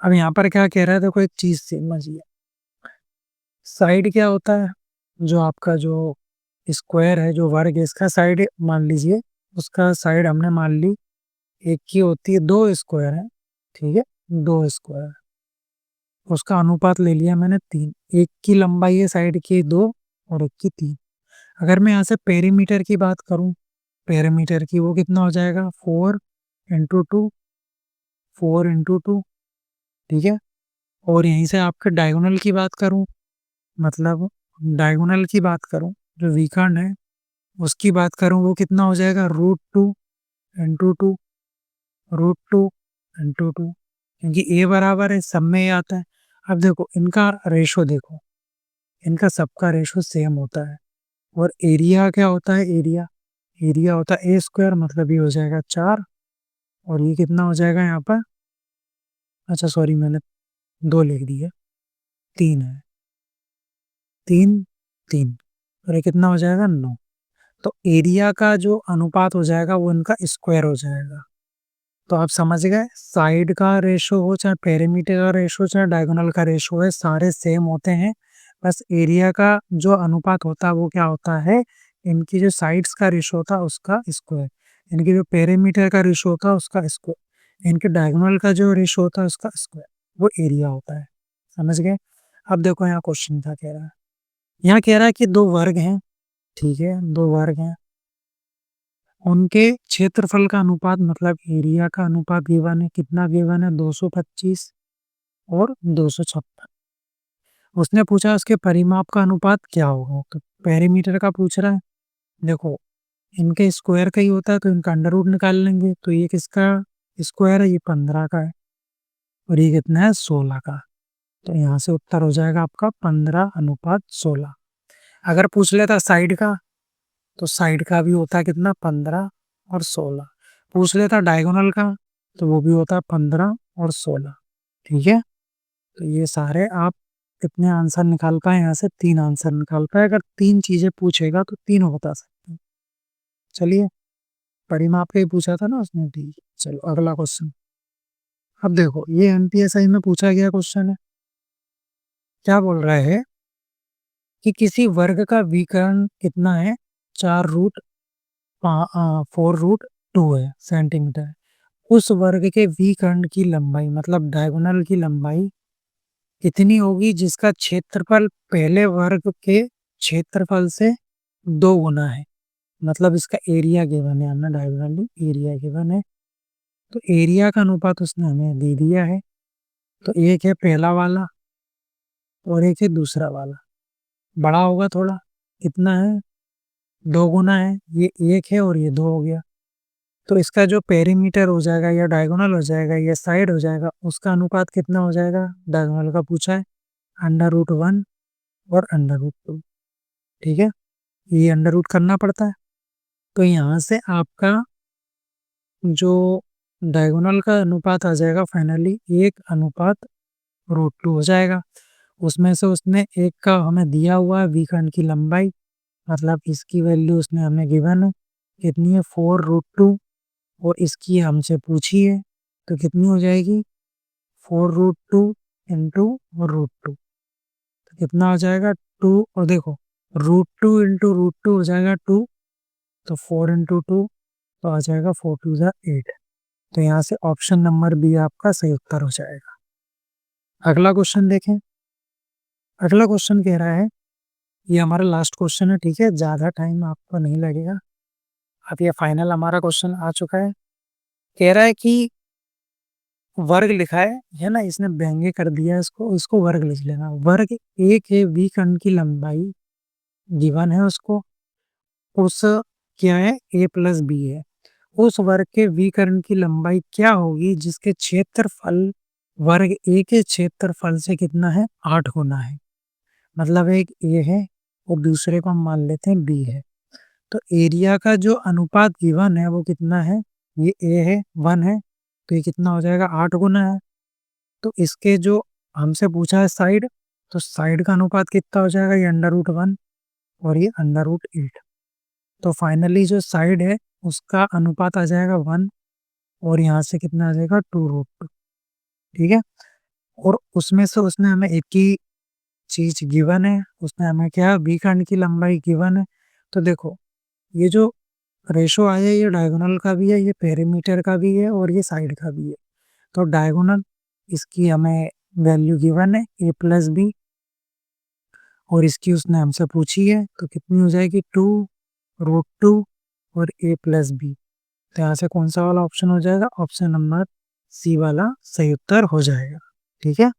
S1: अब यहाँ पर क्या कह रहा है, देखो एक चीज समझिए। साइड क्या होता है, जो आपका जो स्क्वायर है, जो वर्ग है, इसका साइड मान लीजिए, उसका साइड हमने मान ली एक की होती है, 2 स्क्वायर है, ठीक है, 2 स्क्वायर, उसका अनुपात ले लिया मैंने 3। एक की लंबाई है साइड की 2, और एक की 3। अगर मैं यहाँ से पेरीमीटर की बात करूँ, पेरीमीटर की, वो कितना हो जाएगा 4 इंटू 2, 4 इंटू 2, ठीक है। और यहीं से आपके डायगोनल की बात करूँ, मतलब डायगोनल की बात करूँ, जो विकर्ण है उसकी बात करूँ, वो कितना हो जाएगा √2 इंटू 2, √2 इंटू 2, क्योंकि ए बराबर है, सब में ये आता है। अब देखो इनका रेशो, देखो इनका सबका रेशो सेम होता है। और एरिया क्या होता है, एरिया एरिया होता है ए स्क्वायर, मतलब ये हो जाएगा 4, और ये कितना हो जाएगा यहाँ पर, अच्छा सॉरी मैंने 2 लिख दिया, 3 है, 3, 3, और ये कितना हो जाएगा 9। तो एरिया का जो अनुपात हो जाएगा वो इनका स्क्वायर हो जाएगा। तो आप समझ गए, साइड का रेशो हो चाहे पेरीमीटर का रेशो चाहे डायगोनल का रेशो है, सारे सेम होते हैं। बस एरिया का जो अनुपात होता है वो क्या होता है, इनकी जो साइड्स का रेशो होता है उसका स्क्वायर, इनकी जो पेरीमीटर का रेशो होता है उसका स्क्वायर, इनके डायगोनल का जो रेशो होता है उसका स्क्वायर, वो एरिया होता है। समझ गए? अब देखो यहाँ क्वेश्चन क्या कह रहा है। यहाँ कह रहा है कि 2 वर्ग हैं, ठीक है, 2 वर्ग हैं, उनके क्षेत्रफल का अनुपात मतलब एरिया का अनुपात गिवन है, कितना गिवन है 225 और 256। उसने पूछा उसके परिमाप का अनुपात क्या होगा, तो पेरीमीटर का पूछ रहा है। देखो, इनके स्क्वायर का ही होता है, तो इनका अंडर रूट निकाल लेंगे। तो ये किसका स्क्वायर है, ये 15 का है, और ये कितना है 16 का। तो यहाँ से उत्तर हो जाएगा आपका 15:16। अगर पूछ लेता साइड का, तो साइड का भी होता है कितना 15 और 16। पूछ लेता डायगोनल का, तो वो भी होता है 15 और 16, ठीक है। तो ये सारे आप कितने आंसर निकाल पाए, यहाँ से 3 आंसर निकाल पाए। अगर 3 चीजें पूछेगा तो तीनों बता सकते हैं। चलिए, परिमाप का ही पूछा था ना उसने, ठीक है। चलो अगला क्वेश्चन। अब देखो, ये एमपीएसआई में पूछा गया क्वेश्चन है। क्या बोल रहा है कि किसी वर्ग का विकर्ण कितना है, 4 रूट 4 रूट 2 है सेंटीमीटर। उस वर्ग के विकर्ण की लंबाई मतलब डायगोनल की लंबाई कितनी होगी जिसका क्षेत्रफल पहले वर्ग के क्षेत्रफल से 2 गुना है। मतलब इसका एरिया गिवन है, हमें डायगोनली एरिया गिवन है। तो एरिया का अनुपात उसने हमें दे दिया है। तो एक है पहला वाला और एक है दूसरा वाला। बड़ा होगा थोड़ा, कितना है? 2 गुना है, ये 1 है और ये 2 हो गया। तो इसका जो पेरीमीटर हो जाएगा या डायगोनल हो जाएगा या साइड हो जाएगा, उसका अनुपात कितना हो जाएगा? डायगोनल का पूछा है, √1 और √2। ठीक है, ये अंडर रूट करना पड़ता है। तो यहाँ से आपका जो डायगोनल का अनुपात आ जाएगा फाइनली 1:√2 हो जाएगा। उसमें से उसने एक का हमें दिया हुआ है विकर्ण की लंबाई, मतलब इसकी वैल्यू उसने हमें गिवन है, कितनी है? 4√2, और इसकी हमसे पूछी है, तो कितनी हो जाएगी? 4√2 इंटू √2, तो कितना हो जाएगा? 2, और देखो √2 इंटू √2 हो जाएगा 2, तो 4 इंटू 2 तो आ जाएगा 4 2 ज़ा 8। तो यहाँ से ऑप्शन नंबर बी आपका सही उत्तर हो जाएगा। अगला क्वेश्चन देखें। अगला क्वेश्चन कह रहा है, ये हमारा लास्ट क्वेश्चन है, ठीक है, ज़्यादा टाइम आपको नहीं लगेगा। अब ये फाइनल हमारा क्वेश्चन आ चुका है। कह रहा है कि वर्ग लिखा है ना, इसने व्यंग्य कर दिया इसको वर्ग लिख लेना। वर्ग एक है विकर्ण की लंबाई गिवन है उसको, उस क्या है? a प्लस बी है। उस वर्ग के विकर्ण की लंबाई क्या होगी जिसके क्षेत्रफल वर्ग ए के क्षेत्रफल से कितना है? 8 गुना है। मतलब एक ए है और दूसरे को हम मान लेते हैं बी है। तो एरिया का जो अनुपात गिवन है वो कितना है? ये ए है, 1 है, तो ये कितना हो जाएगा? 8 गुना है। तो इसके जो हमसे पूछा है साइड, तो साइड का अनुपात कितना हो जाएगा? ये √1 और ये √8। तो फाइनली जो साइड है उसका अनुपात आ जाएगा 1 और यहाँ से कितना आ जाएगा? 2√2। ठीक है, और उसमें से उसने हमें एक ही चीज गिवन है, उसने हमें क्या? विकर्ण की लंबाई गिवन है। तो देखो ये जो रेशो आया ये डायगोनल का भी है, ये पेरीमीटर का भी है और ये साइड का भी है। तो डायगोनल इसकी हमें वैल्यू गिवन है a प्लस बी, और इसकी उसने हमसे पूछी है, तो कितनी हो जाएगी? 2√2 और a प्लस बी। तो यहाँ से कौन सा वाला ऑप्शन हो जाएगा? ऑप्शन नंबर सी वाला सही उत्तर हो जाएगा। ठीक है,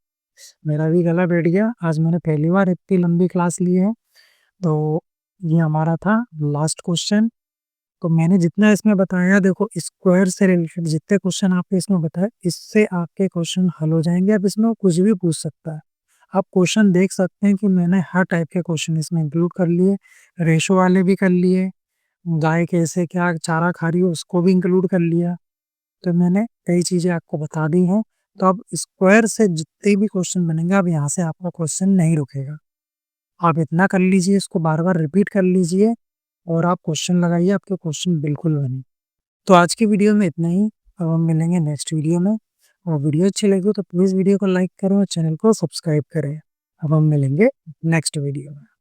S1: मेरा भी गला बैठ गया, आज मैंने पहली बार इतनी लंबी क्लास ली है। तो ये हमारा था लास्ट क्वेश्चन। तो मैंने जितना इसमें बताया, देखो स्क्वायर से रिलेटेड जितने क्वेश्चन आपके इसमें बताए, इससे आपके क्वेश्चन हल हो जाएंगे। अब इसमें वो कुछ भी पूछ सकता है। आप क्वेश्चन देख सकते हैं कि मैंने हर टाइप के क्वेश्चन इसमें इंक्लूड कर लिए, रेशो वाले भी कर लिए, गाय कैसे क्या चारा खा रही है उसको भी इंक्लूड कर लिया। तो मैंने कई चीज़ें आपको बता दी हैं। तो अब स्क्वायर से जितने भी क्वेश्चन बनेंगे, अब यहाँ से आपका क्वेश्चन नहीं रुकेगा। आप इतना कर लीजिए, इसको बार बार रिपीट कर लीजिए और आप क्वेश्चन लगाइए, आपके क्वेश्चन बिल्कुल बने। तो आज की वीडियो में इतना ही। अब हम मिलेंगे नेक्स्ट वीडियो में, और वीडियो अच्छी लगी हो तो प्लीज़ वीडियो को लाइक करें और चैनल को सब्सक्राइब करें। अब हम मिलेंगे नेक्स्ट वीडियो में।